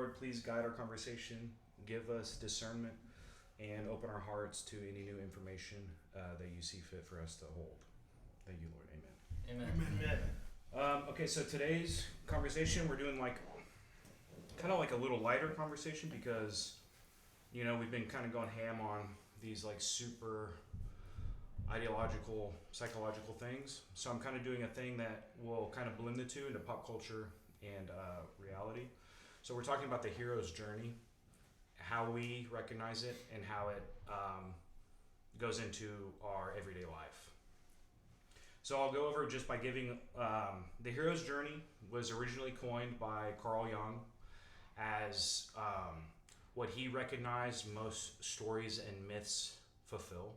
Lord, please guide our conversation, give us discernment, and open our hearts to any new information that you see fit for us to hold. Thank you, Lord. Amen. Amen. Okay, so today's conversation, we're doing kind of like a little lighter conversation because, we've been kind of going ham on these super ideological, psychological things. So I'm kind of doing a thing that will kind of blend the two into pop culture and reality. So we're talking about the hero's journey, how we recognize it, and how it goes into our everyday life. So I'll go over just by giving the hero's journey was originally coined by Carl Jung as what he recognized most stories and myths fulfill.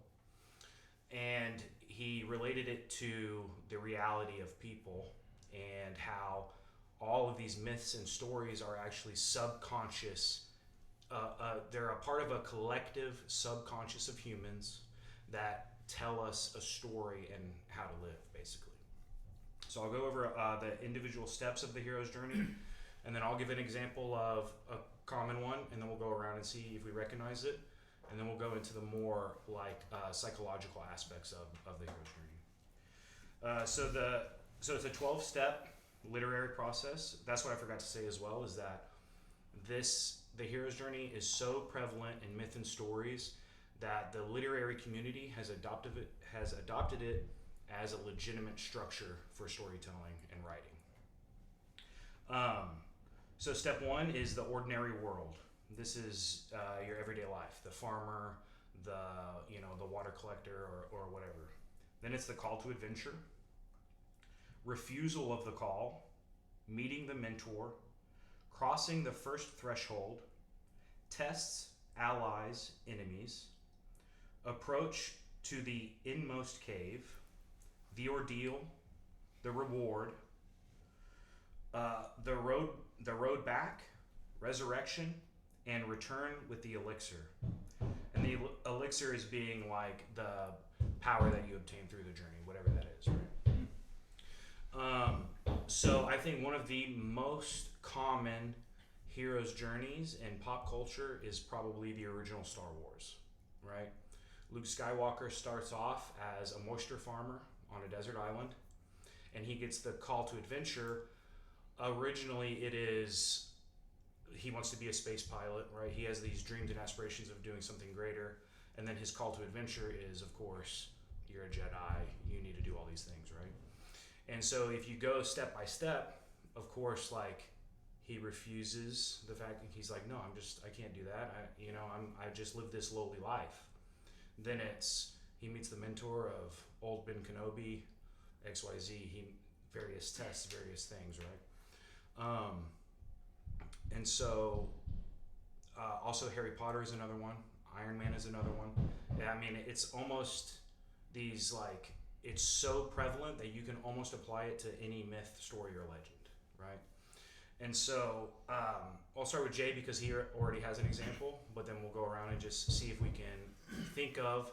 And he related it to the reality of people and how all of these myths and stories are actually subconscious. They're a part of a collective subconscious of humans that tell us a story and how to live, basically. So I'll go over the individual steps of the hero's journey, and then I'll give an example of a common one, and then we'll go around and see if we recognize it, and then we'll go into the more psychological aspects of the hero's journey. So it's a 12-step literary process. That's what I forgot to say as well, is that the hero's journey is so prevalent in myth and stories that the literary community has adopted it as a legitimate structure for storytelling and writing. So step one is the ordinary world. This is your everyday life, the farmer, the water collector or whatever. Then it's the call to adventure, refusal of the call, meeting the mentor, crossing the first threshold, tests, allies, enemies, approach to the inmost cave, the ordeal, the reward, the road back, resurrection, and return with the elixir. And the elixir is being like the power that you obtain through the journey, whatever that is, right? So I think one of the most common hero's journeys in pop culture is probably the original Star Wars, right? Luke Skywalker starts off as a moisture farmer on a desert island, and he gets the call to adventure. Originally, it is he wants to be a space pilot, right? He has these dreams and aspirations of doing something greater, and then his call to adventure is, of course, you're a Jedi, you need to do all these things, right? And so if you go step by step, of course, he refuses the fact that he's like, no, I can't do that. I just live this lowly life. Then he meets the mentor of old Ben Kenobi, XYZ, various tests, various things, right? And so also Harry Potter is another one. Iron Man is another one. I mean, it's almost these it's so prevalent that you can almost apply it to any myth, story, or legend, right? And so I'll start with Jay because he already has an example, but then we'll go around and just see if we can think of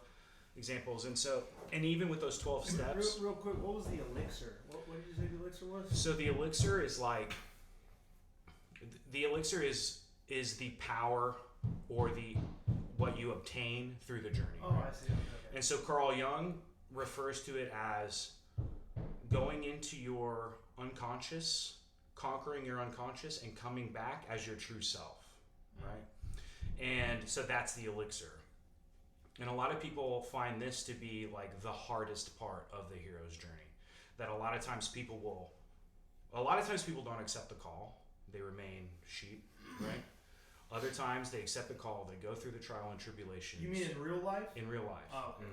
examples. And even with those 12 steps. Real quick, what was the elixir? What did you say the elixir was? So the elixir is the power or what you obtain through the journey. Oh, right? I see. Okay. And so Carl Jung refers to it as going into your unconscious, conquering your unconscious, and coming back as your true self, right? And so that's the elixir. And a lot of people find this to be the hardest part of the hero's journey. That a lot of times people don't accept the call. They remain sheep, right? Other times they accept the call. They go through the trial and tribulations. You mean in real life? In real life. Oh, okay.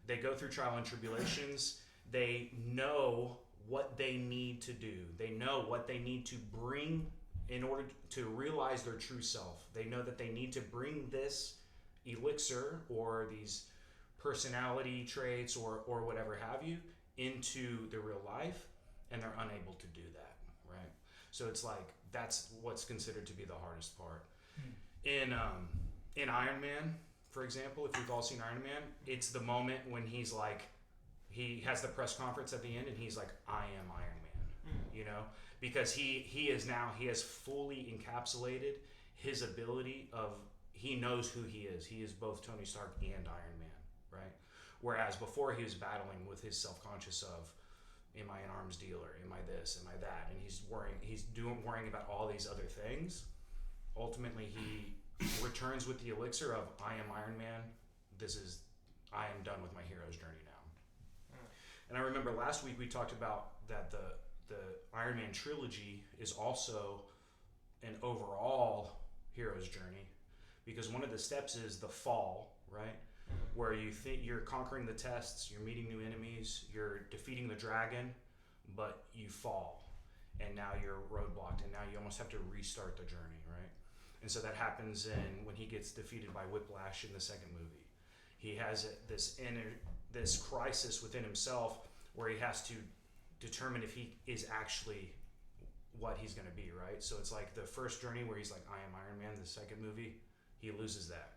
They go through trial and tribulations. They know what they need to do. They know what they need to bring in order to realize their true self. They know that they need to bring this elixir or these personality traits or whatever have you into the real life, and they're unable to do that, right? So it's that's what's considered to be the hardest part. In Iron Man, for example, if we've all seen Iron Man, it's the moment when he has the press conference at the end and he's like, I am Iron Man. you know, because he has fully encapsulated his ability of, he knows who he is. He is both Tony Stark and Iron Man, right? Whereas before he was battling with his self-conscious of, am I an arms dealer? Am I this? Am I that? And he's worrying about all these other things. Ultimately, he returns with the elixir of, I am Iron Man. I am done with my hero's journey now. And I remember last week we talked about that the Iron Man trilogy is also an overall hero's journey, because one of the steps is the fall, right? Where you think you're conquering the tests, you're meeting new enemies, you're defeating the dragon, but you fall, and now you're roadblocked, and now you almost have to restart the journey, right? And so that happens when he gets defeated by Whiplash in the second movie. He has this crisis within himself where he has to determine if he is actually what he's going to be, right? So it's like the first journey where he's like, I am Iron Man. The second movie, he loses that.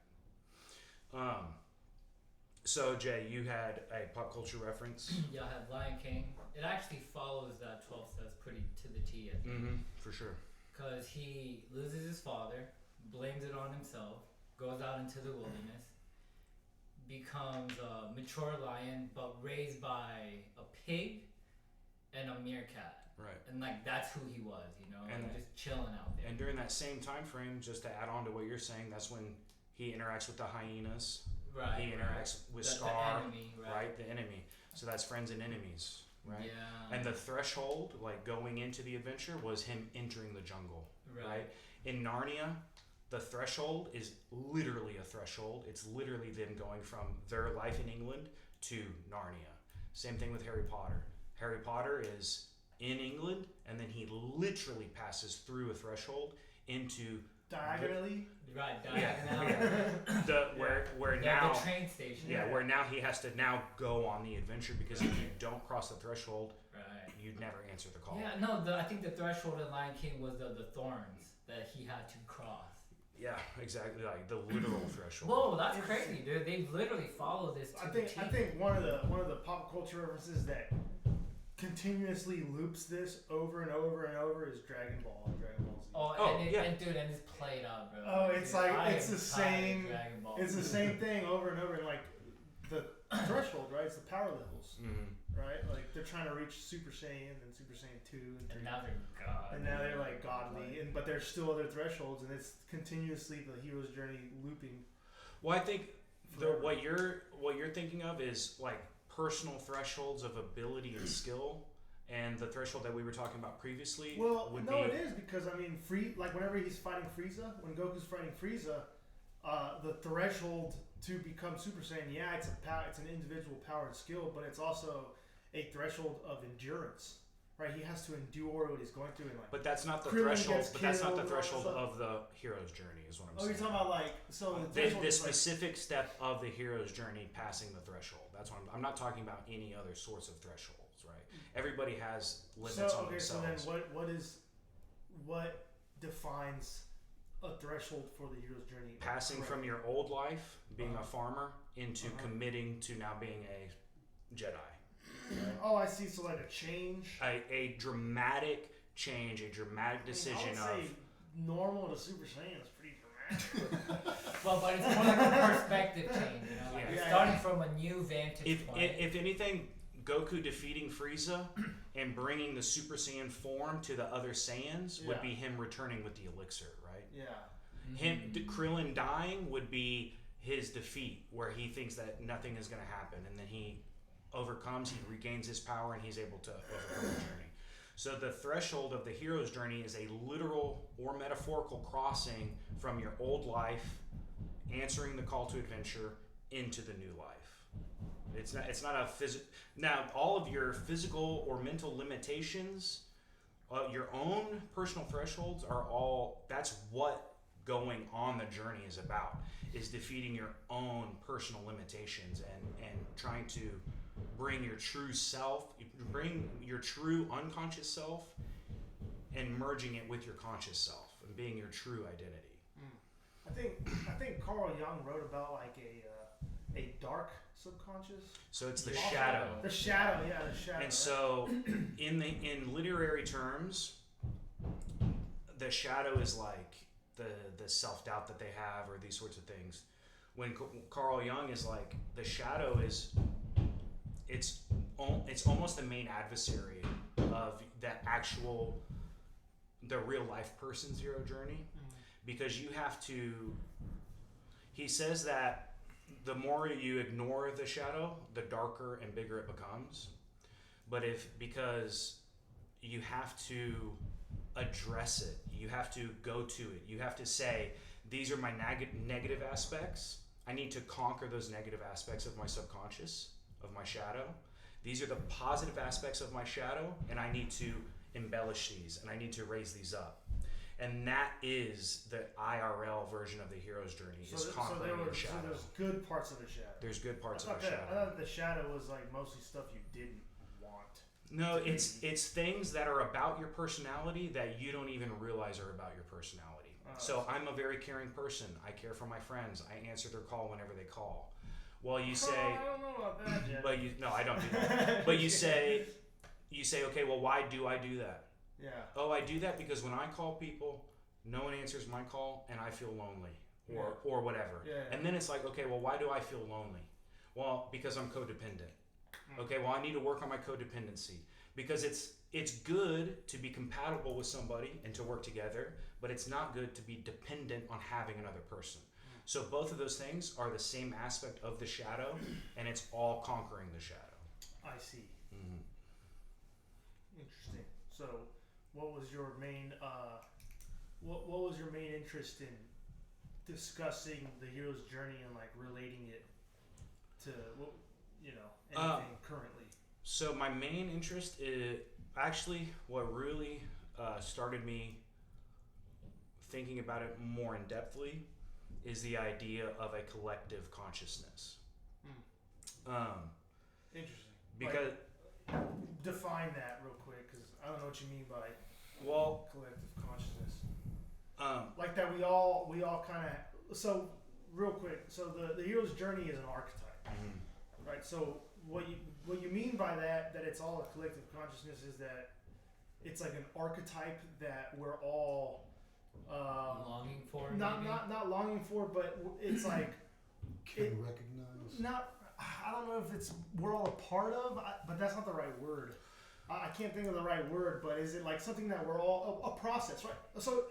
So Jay, you had a pop culture reference. Yeah, I have Lion King. It actually follows that 12 steps pretty to the T, I think. Mm-hmm, for sure. Because he loses his father, blames it on himself, goes out into the wilderness, becomes a mature lion, but raised by a pig and a meerkat. Right. And like that's who he was, you know, And just chilling out there. And during that same time frame, just to add on to what you're saying, that's when he interacts with the hyenas. Right. He interacts with That's Scar, the enemy, right? The enemy. So that's friends and enemies, right? Yeah. And the threshold, like going into the adventure, was him entering the jungle, right? In Narnia, the threshold is literally a threshold. It's literally them going from their life in England to Narnia. Same thing with Harry Potter. Harry Potter is in England, and then he literally passes through a threshold into Diagonally? Right, where now the train station. where now he has to now go on the adventure, because if you don't cross the threshold, you'd never answer the call. Yeah, no, I think the threshold in Lion King was the thorns that he had to cross. Yeah, exactly, like the literal threshold. Whoa, that's crazy, dude. They literally follow this to the T. I think one of the pop culture references that continuously loops this over and over and over is Dragon Ball and Dragon Ball Z. And dude, and it's played out, bro. Oh, it's dude, like it's the same. Dragon Ball. It's the same thing over and over, and like the threshold, right? It's the power levels, right? Like they're trying to reach Super Saiyan and Super Saiyan 2 and 3. And now they're god. And now they're like godly, but there's still other thresholds, and it's continuously the hero's journey looping. Well, I think what you're thinking of is like personal thresholds of ability and skill, and the threshold that we were talking about previously. It is, because I mean, like whenever he's fighting Frieza, when Goku's fighting Frieza, the threshold to become Super Saiyan, it's an individual power and skill, but it's also a threshold of endurance. Right, he has to endure what he's going through, and like. But that's not the Krillin threshold. But that's not the killed, threshold of the hero's journey, is what I'm saying. You're talking about like the specific step of the hero's journey, passing the threshold. That's what I'm not talking about any other sorts of thresholds, right? Everybody has limits on themselves. So then, what defines a threshold for the hero's journey? Passing from your old life, being a farmer, into committing to now being a Jedi. Right? Oh, I see. So like a change, a dramatic change, a dramatic decision I would say normal to Super Saiyan is pretty dramatic. Well, but it's more like a perspective change, you know, like starting from a new vantage point. If anything, Goku defeating Frieza and bringing the Super Saiyan form to the other Saiyans would be him returning with the elixir, right? Yeah. Krillin dying would be his defeat, where he thinks that nothing is going to happen, and then he overcomes, he regains his power, and he's able to overcome the journey. So the threshold of the hero's journey is a literal or metaphorical crossing from your old life, answering the call to adventure, into the new life. It's not a physical. Now, all of your physical or mental limitations, your own personal thresholds are all. That's what going on the journey is about. Is defeating your own personal limitations and trying to bring your true self, bring your true unconscious self, and merging it with your conscious self and being your true identity. I think Carl Jung wrote about like a dark subconscious. So it's the Also- shadow. The shadow, yeah, the shadow. And right? so, in literary terms, the shadow is like the self doubt that they have, or these sorts of things. When Carl Jung is like, the shadow is, it's almost the main adversary of the real life person's hero journey, because you have to. He says that the more you ignore the shadow, the darker and bigger it becomes. But because you have to address it, you have to go to it, you have to say, these are my negative aspects. I need to conquer those negative aspects of my subconscious, of my shadow. These are the positive aspects of my shadow, and I need to embellish these, and I need to raise these up. And that is the IRL version of the hero's journey, is conquering your shadow. So there's good parts of the shadow. There's good parts of the I shadow. thought the shadow was like mostly stuff you didn't want. No, it's things that are about your personality that you don't even realize are about your personality. So I'm a very caring person. I care for my friends. I answer their call whenever they call. Well, you say, I don't know about that yet. but I don't do that. But you say, okay, well, why do I do that? Yeah. Oh, I do that because when I call people, no one answers my call, and I feel lonely, or whatever. Yeah. And then it's like, okay, well, why do I feel lonely? Well, because I'm codependent. Okay, well, I need to work on my codependency, because it's good to be compatible with somebody and to work together, but it's not good to be dependent on having another person. So both of those things are the same aspect of the shadow, and it's all conquering the shadow. I see. Mm-hmm. Interesting. So, what was your main what was your main interest in discussing the hero's journey and like relating it to anything currently? So my main interest is actually what really started me thinking about it more in depthly is the idea of a collective consciousness. Interesting. Because define that real quick, because I don't know what you mean by collective consciousness. Like that we all kind of, so real quick, so the hero's journey is an archetype, right? So what you mean by that it's all a collective consciousness is that it's like an archetype that we're all longing for, not longing for, but it's like Can recognize. not, I don't know if it's we're all a part of, but that's not the right word. I can't think of the right word, but is it like something that we're all a process, right? So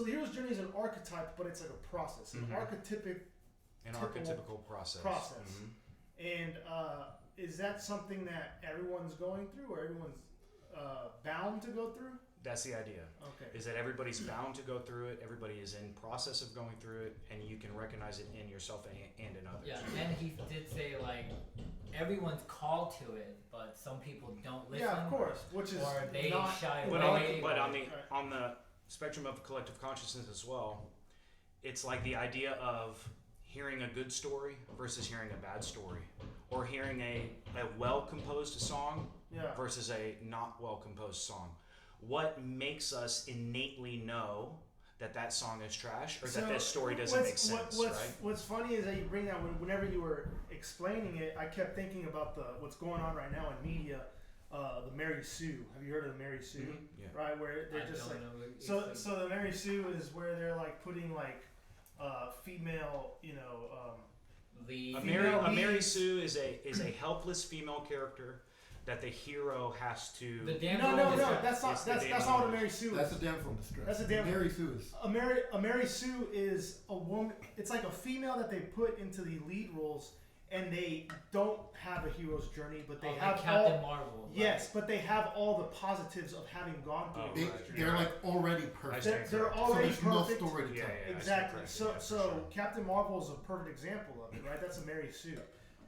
the hero's journey is an archetype, but it's like a process, an archetypical process. And is that something that everyone's going through, or everyone's bound to go through? That's the idea. Okay. Is that everybody's bound to go through it, everybody is in process of going through it, and you can recognize it in yourself and in others. Yeah, and he did say like everyone's called to it, but some people don't listen. Yeah, of course. Which is or they not shy But away. on the spectrum of collective consciousness as well, it's like the idea of hearing a good story versus hearing a bad story, or hearing a well composed song versus a not well composed song. What makes us innately know that song is trash, or that this story doesn't make sense, right? What's funny is that you bring that whenever you were explaining it, I kept thinking about what's going on right now in media, the Mary Sue. Have you heard of the Mary Sue? Mm-hmm. Yeah. Right, where they're just like so the Mary Sue is where they're like putting like female, A Mary Sue is a helpless female character that the hero has to. The damn no, that's not what a Mary Sue is. That's a damsel in distress. That's a damsel. Mary Sue is. A Mary Sue is a woman. It's like a female that they put into the lead roles, and they don't have a hero's journey, but they have like Captain Marvel. Yes, but they have all the positives of having gone through a hero's journey. They're like already perfect. They're already so there's perfect. no story to tell. Exactly. So Captain Marvel is a perfect example of it, right? That's a Mary Sue.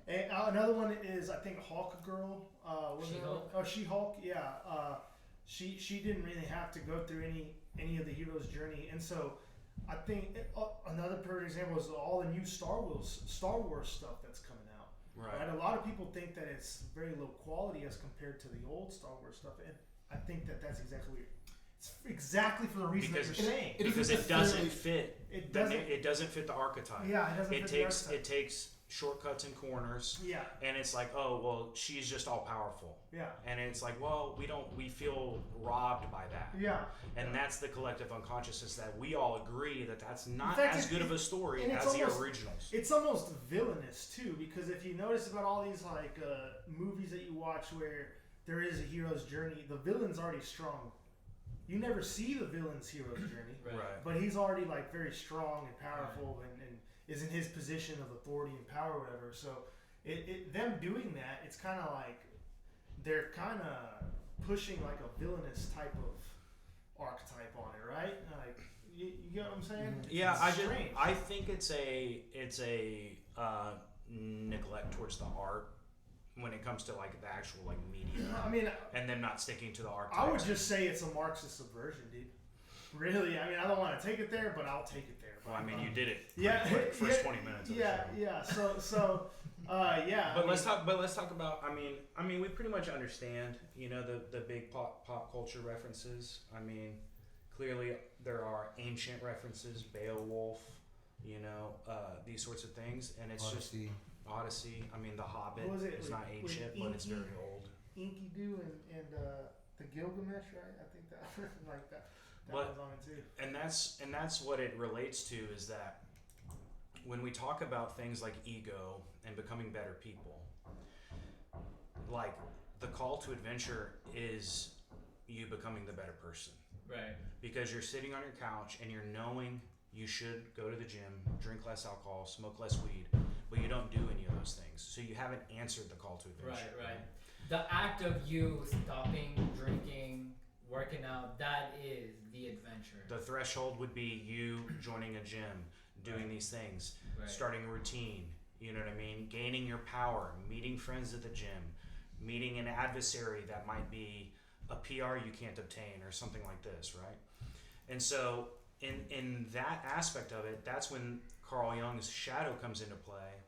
And another one is, I think, Hawk Girl. She-Hulk? She-Hulk. Yeah. She didn't really have to go through any of the hero's journey, and so I think another perfect example is all the new Star Wars stuff that's coming out. Right. A lot of people think that it's very low quality as compared to the old Star Wars stuff, and I think that's exactly it's exactly for the reason that you're saying. Because it doesn't fit. It doesn't fit the archetype. Yeah, it doesn't fit the archetype. It takes shortcuts and corners. Yeah. And it's like, oh, well, she's just all powerful. Yeah. And it's like, well, we feel robbed by that. Yeah. And that's the collective unconsciousness that we all agree that that's not fact, as good of a story as the originals. It's almost villainous too, because if you notice about all these like movies that you watch where there is a hero's journey, the villain's already strong. You never see the villain's hero's journey, Right. but he's already like very strong and powerful and is in his position of authority and power or whatever. So them doing that, it's kind of like they're kind of pushing like a villainous type of archetype on it, right? Like you get what I'm saying? Yeah, strange. I think it's a neglect towards the art when it comes to like the actual like media. I mean, and them not sticking to the archetypes. I would just say it's a Marxist subversion, dude. Really, I mean, I don't want to take it there, but I'll take it there. Well, I mean, you did it. Yeah, quick, first 20 minutes. Of the show. Yeah. So, yeah. But let's talk about. I mean, we pretty much understand, the big pop culture references. I mean, clearly there are ancient references, Beowulf, these sorts of things, and it's Odyssey. just Odyssey. I mean, The Hobbit What was it? is not ancient, but it's very old. Enkidu and the Gilgamesh, right? I think that like that. That was on it too. And that's what it relates to, is that when we talk about things like ego and becoming better people, like the call to adventure is you becoming the better person. Right. Because you're sitting on your couch and you're knowing you should go to the gym, drink less alcohol, smoke less weed, but you don't do any of those things. So you haven't answered the call to adventure. Right. The act of you stopping drinking, working out, that is the adventure. The threshold would be you joining a gym, doing these things, starting a routine, you know what I mean? Gaining your power, meeting friends at the gym, meeting an adversary that might be a PR you can't obtain or something like this, right? And so in that aspect of it, that's when Carl Jung's shadow comes into play,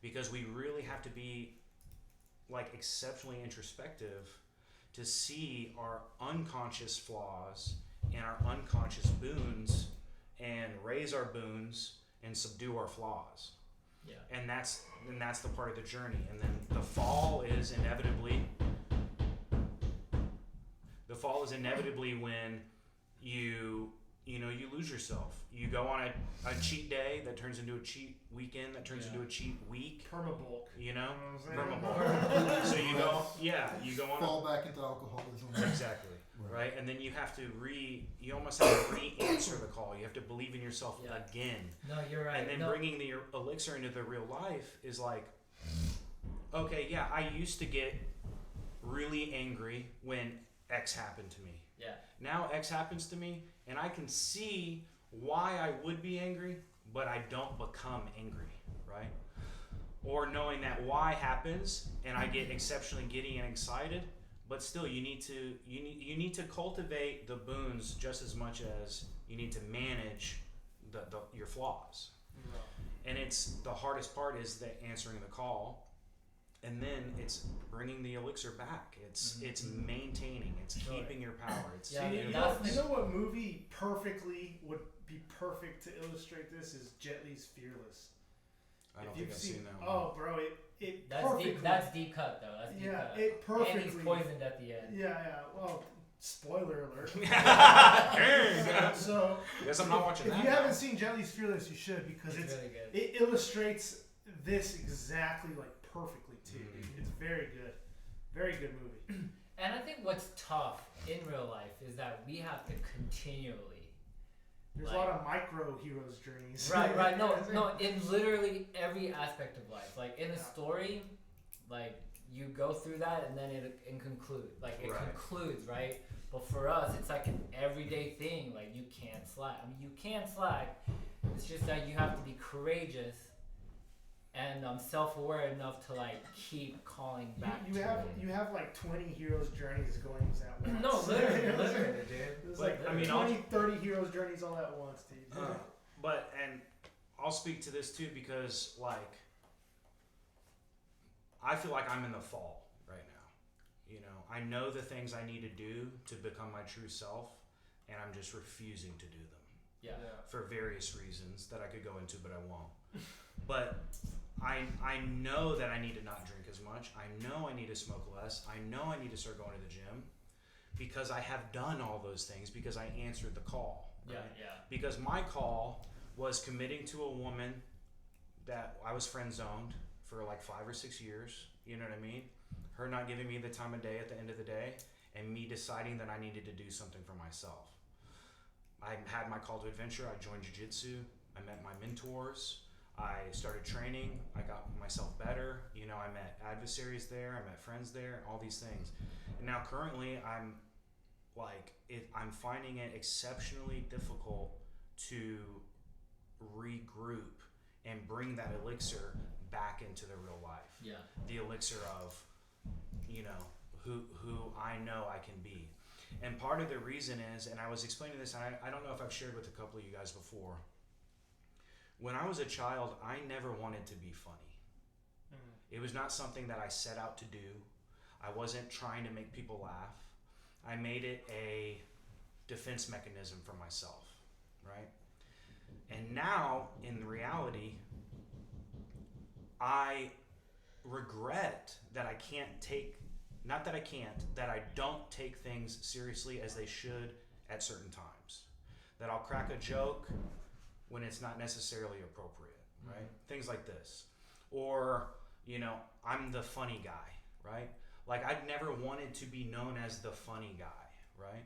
because we really have to be like exceptionally introspective to see our unconscious flaws and our unconscious boons and raise our boons and subdue our flaws. Yeah. And that's the part of the journey. And then the fall is inevitably when you lose yourself. You go on a cheat day that turns into a cheat weekend that turns into a cheat week. Permabulk. Permabulk. So you go on. Fall back into alcoholism. Exactly. Right. And then you have to you almost have to re-answer the call. You have to believe in yourself again. No, you're right. And then bringing the elixir into the real life is like, okay, yeah, I used to get really angry when X happened to me. Yeah. Now X happens to me, and I can see why I would be angry, but I don't become angry, right? Or knowing that Y happens, and I get exceptionally giddy and excited, but still you need to cultivate the boons just as much as you need to manage your flaws. And it's the hardest part is the answering the call. And then it's bringing the elixir back. It's maintaining. It's keeping your power. It's you know what movie would be perfect to illustrate this is Jet Li's Fearless. I don't think I've seen that one. Oh, bro, it that's perfectly. That's deep cut though. That's deep cut. It perfectly. And he's poisoned at the end. Yeah. Well, spoiler alert. So guess I'm not watching that. If you haven't seen Jet Li's Fearless, you should, because it's really good. It illustrates this exactly like perfectly too. It's very good. Very good movie. And I think what's tough in real life is that we have to continually. There's a lot of micro heroes journeys. Right. No. In literally every aspect of life, like in a story, like you go through that and then it concludes. Like it concludes, right? But for us, it's like an everyday thing. Like you can't slack. I mean, you can slack. It's just that you have to be courageous and self-aware enough to like keep calling back. You have like 20 heroes journeys going at once. No, literally, dude. It's like 20, 30 heroes journeys all at once, dude. And I'll speak to this too, because like I feel like I'm in the fall right now. I know the things I need to do to become my true self, and I'm just refusing to do them. Yeah. For various reasons that I could go into, but I won't. But I know that I need to not drink as much. I know I need to smoke less. I know I need to start going to the gym because I have done all those things because I answered the call. Right? Yeah. Because my call was committing to a woman that I was friend zoned for like 5 or 6 years. You know what I mean? Her not giving me the time of day at the end of the day, and me deciding that I needed to do something for myself. I had my call to adventure. I joined jiu-jitsu. I met my mentors. I started training. I got myself better. You know, I met adversaries there. I met friends there. All these things. And now currently, I'm finding it exceptionally difficult to regroup and bring that elixir back into the real life. Yeah. The elixir of, you know, who I know I can be. And part of the reason is, and I was explaining this, and I don't know if I've shared with a couple of you guys before. When I was a child, I never wanted to be funny. It was not something that I set out to do. I wasn't trying to make people laugh. I made it a defense mechanism for myself, right? And now, in reality, I regret that I can't take, not that I can't, that I don't take things seriously as they should at certain times. That I'll crack a joke when it's not necessarily appropriate, right? Mm-hmm. Things like this. Or, you know, I'm the funny guy, right? Like, I'd never wanted to be known as the funny guy, right?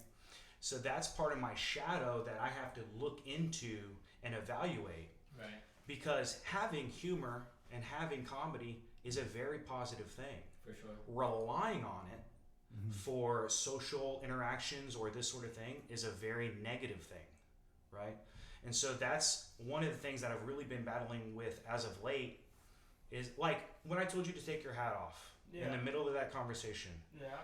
So that's part of my shadow that I have to look into and evaluate. Right. Because having humor and having comedy is a very positive thing. For sure. Relying on it for social interactions or this sort of thing is a very negative thing, right? And so that's one of the things that I've really been battling with as of late is, like, when I told you to take your hat off in the middle of that conversation,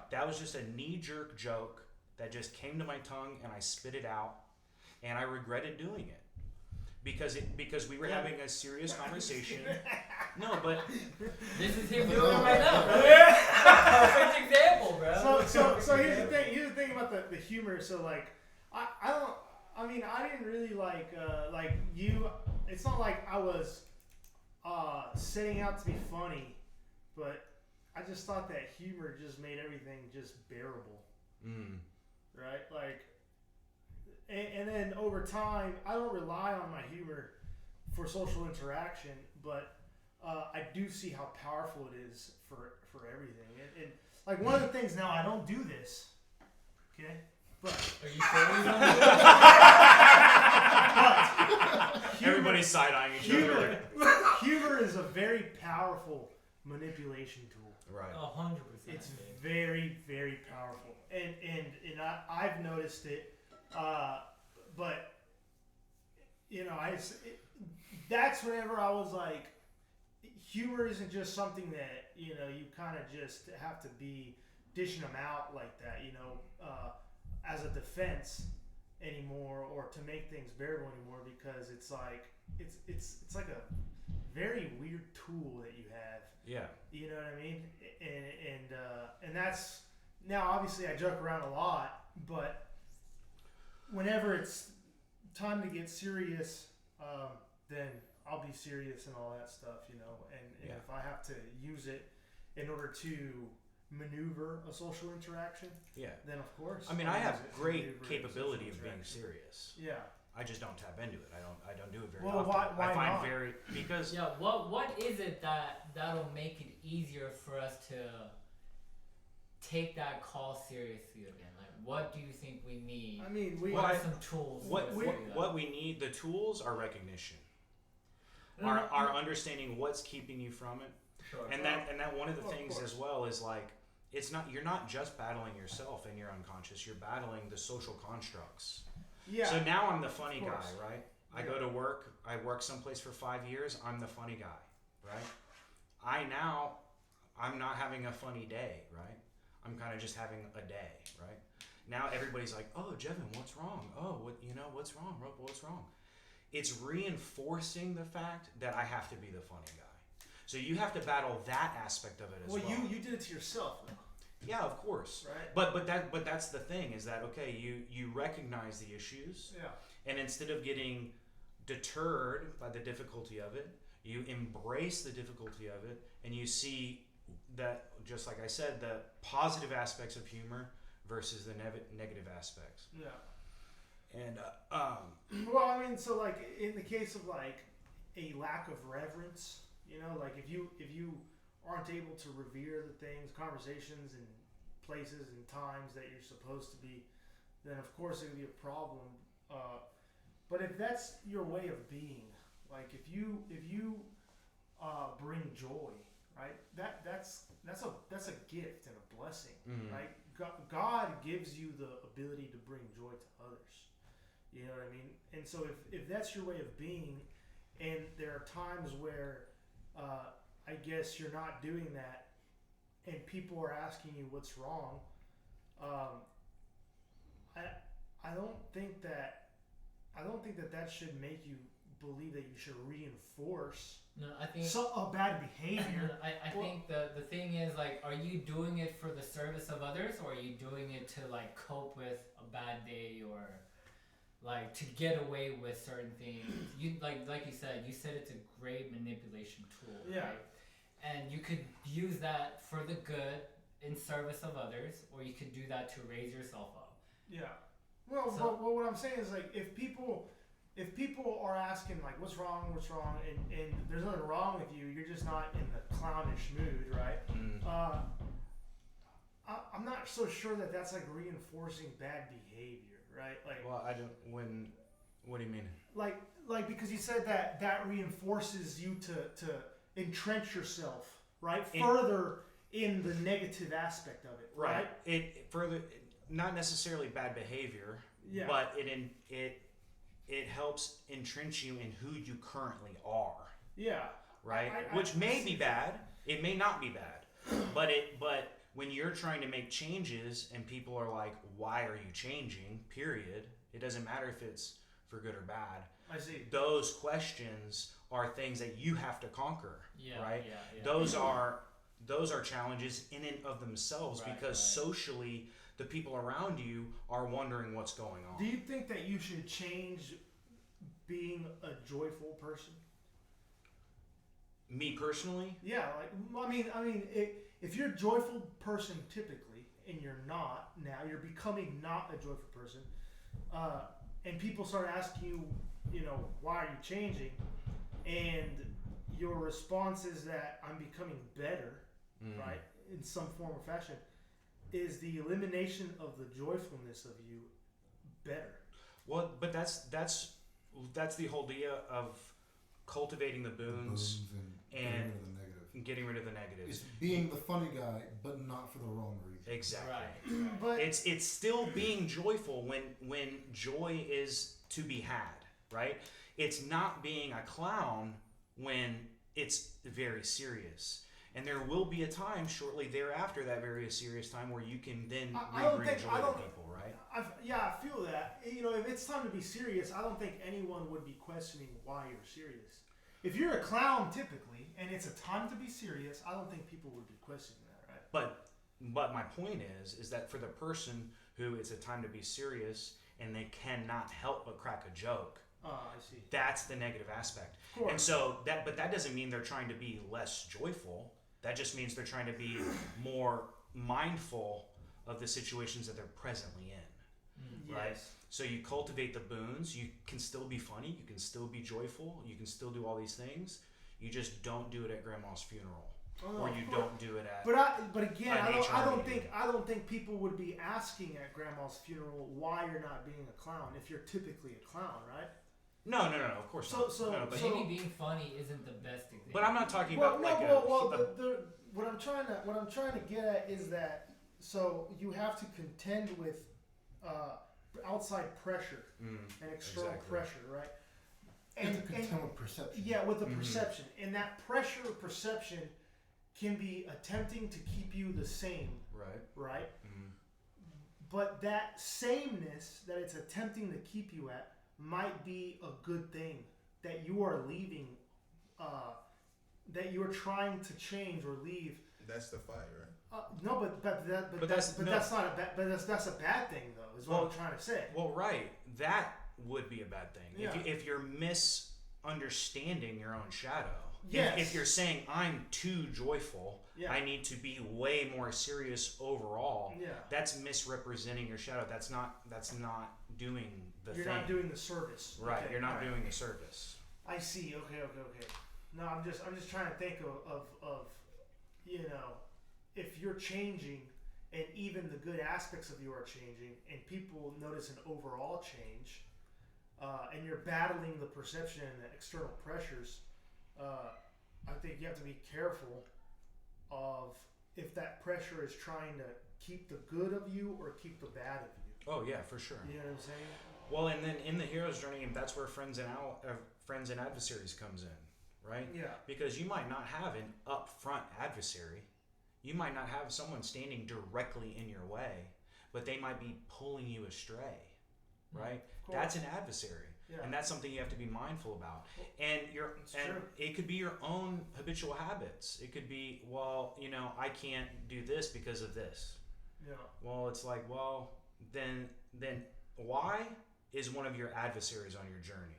that was just a knee-jerk joke that just came to my tongue and I spit it out, and I regretted doing it because we were having a serious conversation. No, but this is him doing it right now, bro. Perfect example, bro. So here's the thing. Here's the thing about the humor. So like, I didn't really like you. It's not like I was setting out to be funny, but I just thought that humor just made everything just bearable. Right? Like, and then over time, I don't rely on my humor for social interaction, but I do see how powerful it is for everything. And like, one of the things now, I don't do this, okay? But are you sure you don't do but everybody's side-eyeing each other. Humor is a very powerful manipulation tool. Right. 100%. It's very, very powerful, and I've noticed it. But you know, that's whenever I was like, humor isn't just something that, you know, you kind of just have to be dishing them out like that, you know, as a defense anymore, or to make things bearable anymore, because it's like it's like a very weird tool that you have. Yeah. You know what I mean? And that's, now obviously I joke around a lot, but whenever it's time to get serious, then I'll be serious and all that stuff, you know. And if I have to use it in order to maneuver a social interaction, then of course. I mean, I have great capability of being serious. Yeah. I just don't tap into it. I don't do it very often. Why I find not? Because what is it that'll make it easier for us to take that call seriously again? Like, what do you think we need? I mean, what are some tools? What we need, the tools are recognition. Our understanding what's keeping you from it. Sure. And that one of the things as well is, like, you're not just battling yourself and your unconscious, you're battling the social constructs. Yeah. So now I'm the funny guy, right? I go to work, I work someplace for 5 years, I'm the funny guy, right? I'm not having a funny day, right? I'm kind of just having a day, right? Now everybody's like, oh, Jevin, what's wrong? Oh, what's wrong? What's wrong? It's reinforcing the fact that I have to be the funny guy. So you have to battle that aspect of it as well. Well, you did it to yourself, though. Yeah, of course. Right. But that's the thing, is that, okay, you recognize the issues. Yeah. And instead of getting deterred by the difficulty of it, You embrace the difficulty of it, and you see that, just like I said, the positive aspects of humor versus the negative aspects. Yeah. And well, I mean, so like in the case of like a lack of reverence, like if you aren't able to revere the things, conversations, and places and times that you're supposed to be, then of course it would be a problem. But if that's your way of being, like if you bring joy, right? That's a gift and a blessing, right? God gives you the ability to bring joy to others. You know what I mean? And so if that's your way of being, and there are times where I guess you're not doing that, and people are asking you what's wrong, I don't think that should make you believe that you should reinforce I think a bad behavior. I think the thing is, like, are you doing it for the service of others, or are you doing it to like cope with a bad day, or like to get away with certain things? You like you said it's a great manipulation tool, Yeah. right? And you could use that for the good in service of others, or you could do that to raise yourself up. Yeah. Well, So- but what I'm saying is, like, if people are asking like what's wrong, and there's nothing wrong with you, you're just not in the clownish mood, right? I'm not so sure that that's like reinforcing bad behavior, right? Like, well, I don't. What do you mean? like because you said that reinforces you to entrench yourself, right? Further in the negative aspect of it, right? It further, not necessarily bad behavior, Yeah. but it helps entrench you in who you currently are, Yeah. right? I Which may see be bad. It may not be bad, but when you're trying to make changes and people are like, "Why are you changing?" Period. It doesn't matter if it's for good or bad. I see. Those questions are things that you have to conquer, Yeah, right? yeah. Those are challenges in and of themselves, Right, because right. socially the people around you are wondering what's going on. Do you think that you should change being a joyful person? Me personally, Yeah, like I mean, if you're a joyful person typically, and you're not now, you're becoming not a joyful person, and people start asking you, why are you changing, and your response is that I'm becoming better, right, in some form or fashion. Is the elimination of the joyfulness of you better? well, but that's the whole idea of cultivating the boons and getting rid of the negatives. It's being the funny guy, but not for the wrong reason. Exactly. Right. But It's still being joyful when joy is to be had, right? It's not being a clown when it's very serious. And there will be a time shortly thereafter, that very serious time, where you can then bring joy to people, right? I feel that. If it's time to be serious, I don't think anyone would be questioning why you're serious. If you're a clown typically, and it's a time to be serious, I don't think people would be questioning that, right? But my point is that for the person who it's a time to be serious and they cannot help but crack a joke, I see. that's the negative aspect. Of course. And so that doesn't mean they're trying to be less joyful. That just means they're trying to be more mindful of the situations that they're presently in, right? Yes. So you cultivate the boons. You can still be funny. You can still be joyful. You can still do all these things. You just don't do it at grandma's funeral, or you don't do it at. But again, an I HR meeting. don't think people would be asking at grandma's funeral why you're not being a clown if you're typically a clown, right? No, of course not. No, but Maybe being funny isn't the best example. But I'm not talking Well, about what I'm trying to get at is that so you have to contend with outside pressure and external exactly. pressure, right? And to contend with perception. Yeah, with the perception, and that pressure or perception can be attempting to keep you the same, right? But that sameness that it's attempting to keep you at might be a good thing that you are leaving, that you are trying to change or leave. That's the fight, right? No, but that's not a bad. But that's a bad thing, though. Is what I'm trying to say. Well, right. That would be a bad thing. Yeah. If you're understanding your own shadow. Yes. If you're saying I'm too joyful, Yeah. I need to be way more serious overall. Yeah. That's misrepresenting your shadow. That's not doing the You're thing. not doing the service. Right. Okay, You're not all right. doing the service. I see. Okay. No, I'm just trying to think of if you're changing and even the good aspects of you are changing and people notice an overall change, and you're battling the perception and the external pressures, I think you have to be careful of if that pressure is trying to keep the good of you or keep the bad of you. Oh yeah, for sure. You know what I'm saying? Well, and then in the hero's journey, that's where friends and adversaries comes in, right? Yeah. Because you might not have an upfront adversary. You might not have someone standing directly in your way, but they might be pulling you astray, right? Cool. That's an adversary. Yeah. And that's something you have to be mindful about. And It's and true. it could be your own habitual habits. It could be, well, I can't do this because of this. Yeah. Well, it's like, well, then why is one of your adversaries on your journey?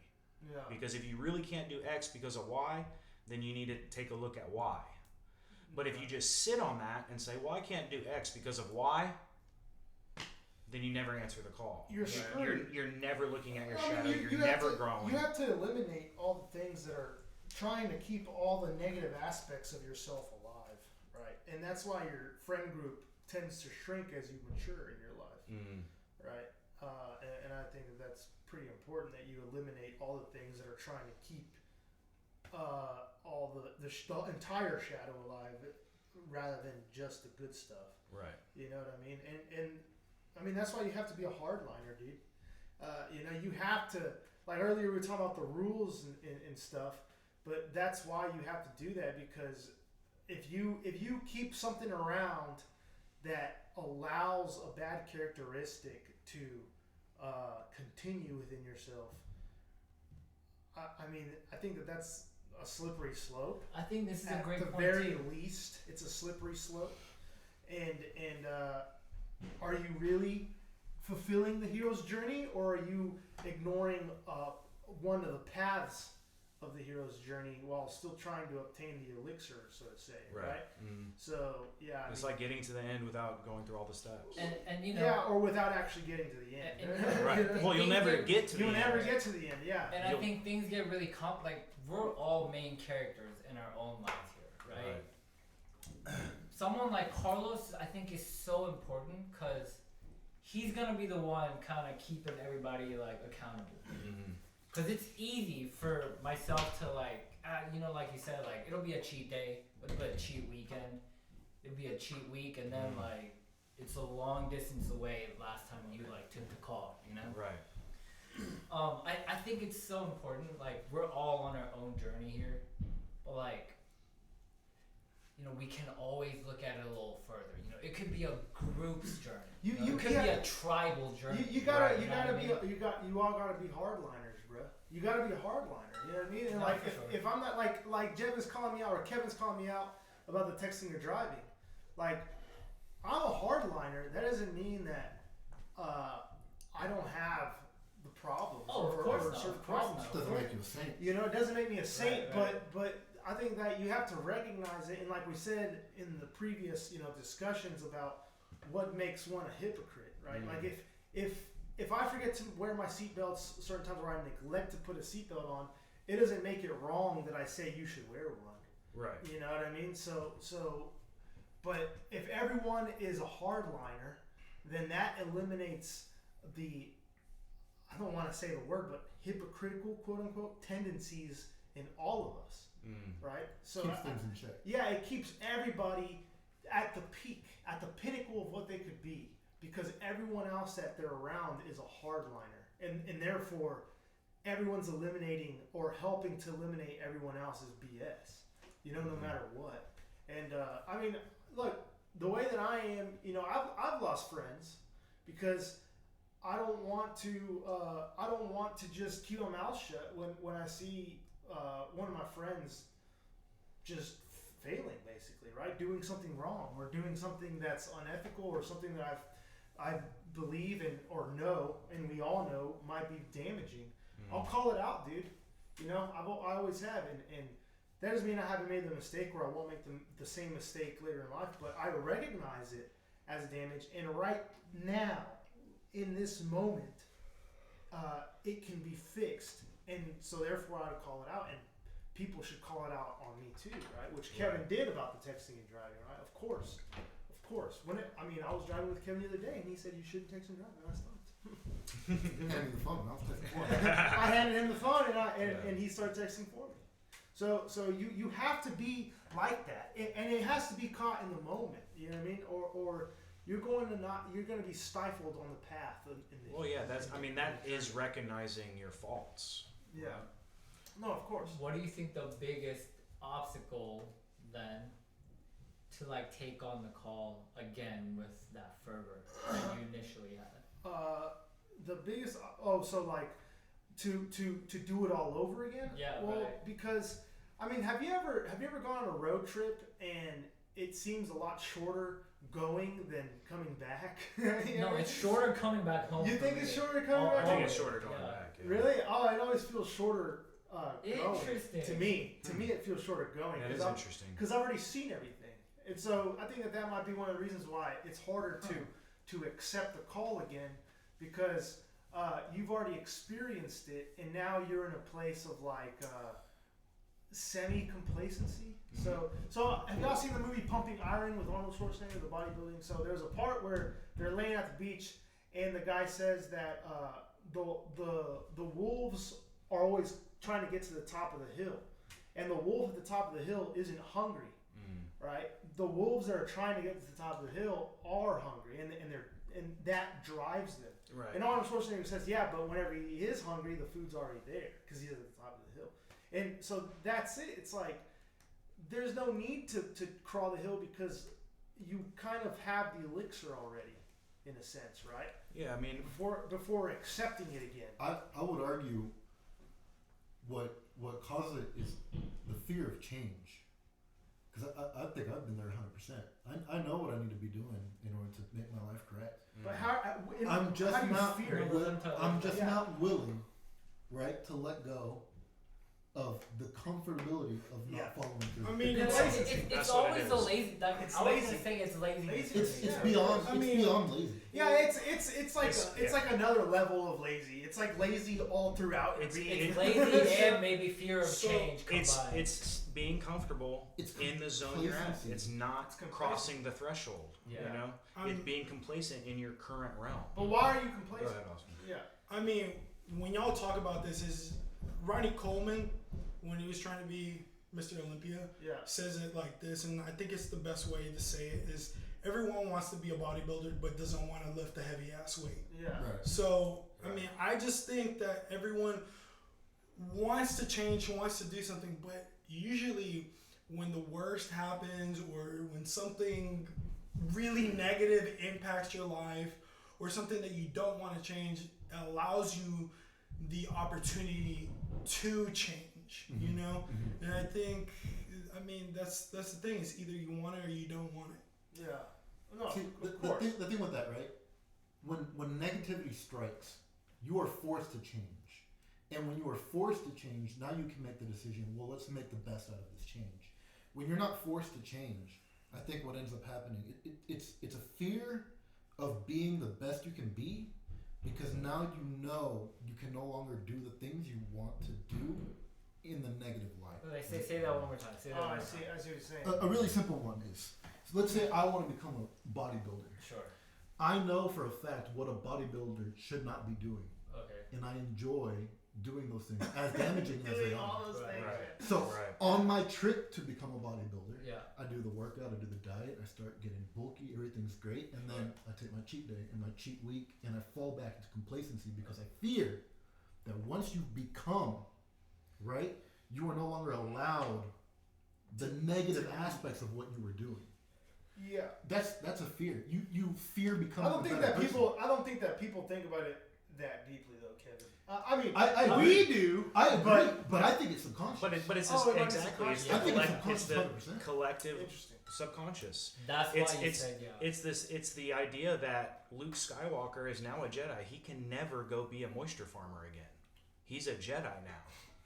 Yeah. Because if you really can't do X because of Y, then you need to take a look at Y. But if you just sit on that and say, well, I can't do X because of Y, then you never answer the call. You're screwed. You're never looking at your I mean, shadow. you You're have never to- growing. You have to eliminate all the things that are trying to keep all the negative aspects of yourself alive, right? And that's why your friend group tends to shrink as you mature in your life, right? And I think that's pretty important that you eliminate all the things that are trying to keep all the entire shadow alive, rather than just the good stuff. Right. You know what I mean? And I mean, that's why you have to be a hardliner, dude. You have to, like earlier we were talking about the rules and stuff, but that's why you have to do that, because if you keep something around that allows a bad characteristic to continue within yourself, I mean, I think that's a slippery slope. I think this is a great At the point very too. least, it's a slippery slope. And are you really fulfilling the hero's journey, or are you ignoring one of the paths of the hero's journey while still trying to obtain the elixir, so to say, right? So yeah, It's like getting to the end without going through all the steps. And yeah, or without actually getting to the end. And- Right. Well, you'll never get to the You'll end. never get to the end. Yeah. And I think things get really like we're all main characters in our own lives here, right? Someone like Carlos, I think, is so important because he's gonna be the one kind of keeping everybody like accountable. Because it's easy for myself to like you said, like it'll be a cheat day, it'll be a cheat weekend, it'll be a cheat week, and then like it's a long distance away last time you like took the call, Right. I think it's so important. Like we're all on our own journey here, but like we can always look at it a little further. It could be a group's journey. It could be a tribal journey. You all gotta be hardliners, bro. You gotta be a hardliner. You know what I mean? And No, like for sure. if I'm not like Jeff is calling me out or Kevin's calling me out about the texting or driving, like I'm a hardliner. That doesn't mean that I don't have the problems. Oh, of course not. certain Of course problems. not. Doesn't make you a saint. It doesn't make me a saint, Right. but I think that you have to recognize it, and like we said in the previous, discussions about what makes one a hypocrite, right? Like if I forget to wear my seatbelts certain times, where I neglect to put a seatbelt on, it doesn't make it wrong that I say you should wear one. Right. You know what I mean? So, but if everyone is a hardliner, then that eliminates the, I don't want to say the word, but hypocritical, quote unquote, tendencies in all of us, right? So Keeps things in check. yeah, it keeps everybody at the peak, at the pinnacle of what they could be, because everyone else that they're around is a hardliner, and therefore everyone's eliminating or helping to eliminate everyone else's BS, no matter what. And I mean, look, the way that I am, I've lost friends because I don't want to just keep my mouth shut when I see one of my friends just failing, basically, right? Doing something wrong or doing something that's unethical or something that I believe in or know, and we all know might be damaging. I'll call it out, dude. You know, I always have, and that doesn't mean I haven't made the mistake where I won't make the same mistake later in life, but I recognize it as damage, and right now, in this moment, it can be fixed, and so therefore I would call it out, and people should call it out on me too, right? Which Kevin did about the texting and driving, right? Of course. I was driving with Kevin the other day, and he said you shouldn't text and drive, and I stopped. Hand me the phone. I'll text the phone. I handed him the phone, and he started texting for me. So you have to be like that, and it has to be caught in the moment. You know what I mean? Or you're going to be stifled on the path. That is recognizing your faults. Yeah. No, of course. What do you think the biggest obstacle then to like take on the call again with that fervor that you initially had? The biggest to do it all over again? Yeah. Well, right. because have you ever gone on a road trip and it seems a lot shorter going than coming back? No, it's shorter coming back home. You think it's shorter coming back? I think it's shorter going back. Yeah. Really? Oh, it always feels shorter. Interesting. To me, it feels shorter going. That is interesting. Because I've already seen everything, and so I think that might be one of the reasons why it's harder to accept the call again, because you've already experienced it, and now you're in a place of like semi-complacency. Mm-hmm. So have y'all seen the movie Pumping Iron with Arnold Schwarzenegger, the bodybuilding? So there's a part where they're laying at the beach, and the guy says that the wolves are always trying to get to the top of the hill, and the wolf at the top of the hill isn't hungry, right? The wolves that are trying to get to the top of the hill are hungry, and that drives them. Right. And Arnold Schwarzenegger says, yeah, but whenever he is hungry, the food's already there because he's at the top of the hill. And so that's it. It's like there's no need to crawl the hill because you kind of have the elixir already, in a sense, right? Yeah, I mean, before accepting it again. I would argue what causes it is the fear of change. Because I think I've been there 100%. I know what I need to be doing in order to make my life correct. But how? I'm just how do you not. fear it? I'm just not willing, right, to let go of the comfortability of not following through. I mean, it's always the lazy. It's I was lazy. gonna say it's lazy. It's beyond. beyond lazy. Yeah, it's like another level of lazy. It's like lazy all throughout. It's lazy and maybe fear of change combined. It's being comfortable in the zone you're at. It's not crossing the threshold. Yeah. You know, it's being complacent in your current realm. But why are you complacent? Go ahead, Austin. Yeah. I mean, when y'all talk about this, is Ronnie Coleman, when he was trying to be Mr. Olympia, says it like this, and I think it's the best way to say it is everyone wants to be a bodybuilder but doesn't want to lift a heavy ass weight. Yeah. Right. So, I mean, I just think that everyone wants to change, wants to do something, but usually when the worst happens or when something really negative impacts your life or something that you don't want to change, it allows you the opportunity to change, you know? Mm-hmm. And I think, I mean, that's the thing, is either you want it or you don't want it. Yeah. No, See, the thing with that, right? When negativity strikes, you are forced to change. And when you are forced to change, now you can make the decision, well, let's make the best out of this change. When you're not forced to change, I think what ends up happening, it's a fear of being the best you can be, because now you know you can no longer do the things you want to do in the negative light. Say that one more time. Say that one more time. I see what you're saying. A really simple one is, so let's say I want to become a bodybuilder. Sure. I know for a fact what a bodybuilder should not be doing. Okay. And I enjoy doing those things, as damaging as they are. Right. So, on my trip to become a bodybuilder, I do the workout, I do the diet, I start getting bulky, everything's great, and then I take my cheat day and my cheat week, and I fall back into complacency because I fear that once you become, right, you are no longer allowed the negative aspects of what you were doing. Yeah. That's a fear. You fear becoming. I don't think that people think about it that deeply, though, Kevin. We do. I agree, but I think it's subconscious. But it's exactly. It's the collective subconscious. That's why you said It's the idea that Luke Skywalker is now a Jedi. He can never go be a moisture farmer again. He's a Jedi now.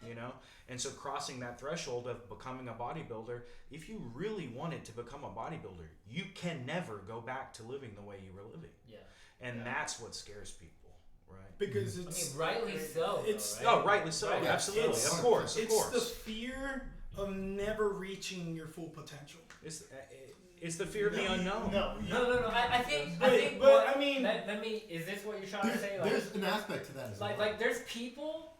you know? And so crossing that threshold of becoming a bodybuilder, if you really wanted to become a bodybuilder, you can never go back to living the way you were living. Yeah. And that's what scares people, right? Because I it's mean, rightly so. It's- though, right? Oh, rightly so. Right. Absolutely. It's- Of course. it's the fear of never reaching your full potential. It's the fear of the unknown. No. No. I think. But what- I mean, let me. Is this what you're trying to say? Like, There's an aspect to that as well. like there's people,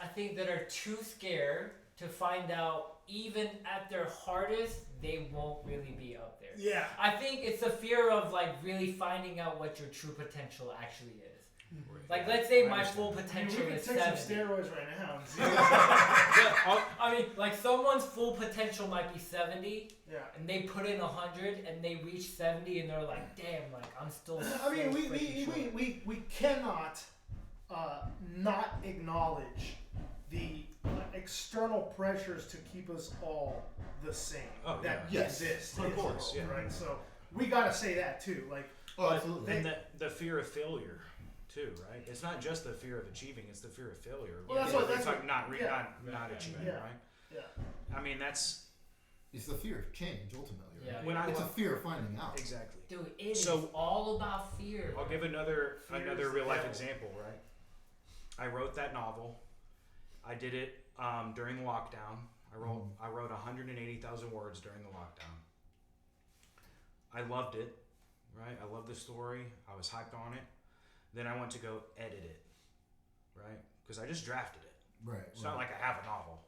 I think, that are too scared to find out. Even at their hardest, they won't really be up there. yeah. I think it's the fear of like really finding out what your true potential actually is. Like, let's say my full I mean, potential we can is take some 70. steroids right now. And see. I mean, like someone's full potential might be 70, Yeah. and they put in 100, and they reach 70, and they're like, "Damn, like I'm still." I mean, so freaking short." we cannot not acknowledge the external pressures to keep us all the same Oh, that yeah. Yes. exist. Of in the course, world, yeah. right? So we gotta say that too. Like, Oh, absolutely. And the fear of failure, too, right? It's not just the fear of achieving; it's the fear of failure. Well, that's We're what- that's talking what- not Right, achieving, yeah. right? yeah, I mean, that's It's the fear of change, ultimately. Right? Yeah. when I It's a love, fear of finding out. exactly. Dude, it is So- all about fear. I'll give another Fear's real life the devil. example, right? I wrote that novel. I did it during the lockdown. I wrote 180,000 words during the lockdown. I loved it, right? I loved the story. I was hyped on it. Then I went to go edit it, right? Because I just drafted it. Right. It's not like I have a novel,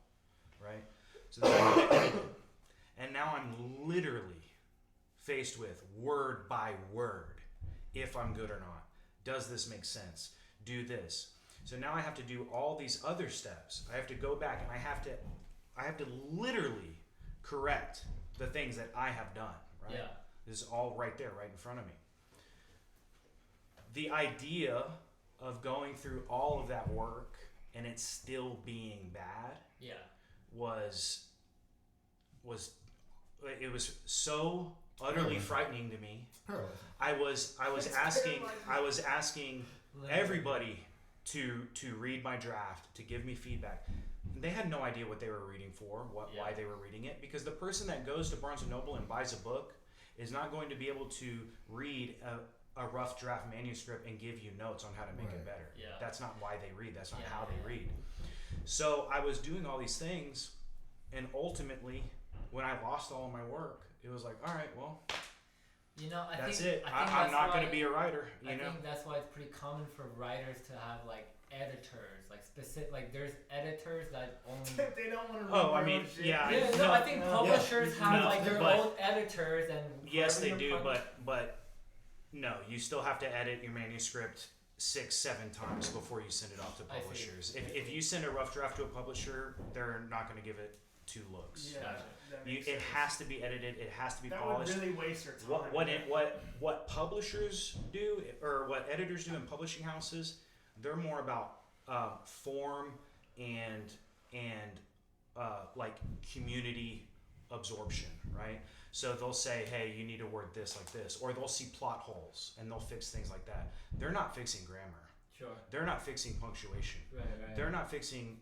right? So then I go to edit it. And now I'm literally faced with word by word if I'm good or not. Does this make sense? Do this. So now I have to do all these other steps. I have to go back and I have to literally correct the things that I have done, right? Yeah. This is all right there, right in front of me. The idea of going through all of that work and it still being bad Yeah. was it was so utterly frightening to me. Paralyzing. I was asking everybody to read my draft, to give me feedback. They had no idea what they were reading for, why they were reading it, because the person that goes to Barnes & Noble and buys a book is not going to be able to read a rough draft manuscript and give you notes on how to make it Right. better. Yeah. That's not why they read. That's not Yeah, how they yeah. read. So I was doing all these things, and ultimately, when I lost all of my work, it was like, all right, well, You know, I that's think it. I think I'm that's not going why- to be a writer, I you know? think that's why it's pretty common for writers to have like editors, like specific, like there's editors that only. they don't want to. Oh, I mean, yeah. Yeah, no, No, I think publishers have No, like their but- own editors and. Yes, they whoever do, you're pub- but no, you still have to edit your manuscript 6-7 times before you send it off to I see. publishers. If you send a rough draft to a publisher, they're not going to give it 2 looks. Yeah, Gotcha. that You, makes it sense. has to be edited. It has to be That polished. would really waste their time. What publishers do, or what editors do in publishing houses, they're more about form and like community absorption, right? So they'll say, hey, you need to word this like this, or they'll see plot holes and they'll fix things like that. They're not fixing grammar. Sure. They're not fixing punctuation. Right. They're not fixing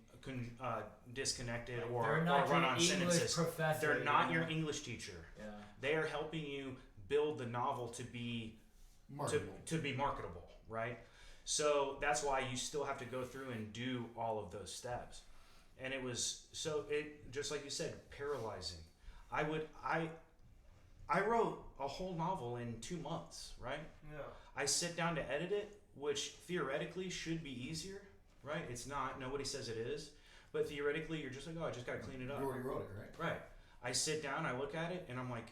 disconnected Like, or they're not run your on English sentences. professor. They're not you your know? English teacher. Yeah. They are helping you build the novel to be Marketable. to be marketable, right? So that's why you still have to go through and do all of those steps. And it was just like you said, paralyzing. I wrote a whole novel in 2 months, right? Yeah. I sit down to edit it, which theoretically should be easier, right? It's not. Nobody says it is. But theoretically, you're just like, oh, I just got to clean it up. You already wrote it, right? Right. I sit down, I look at it, and I'm like,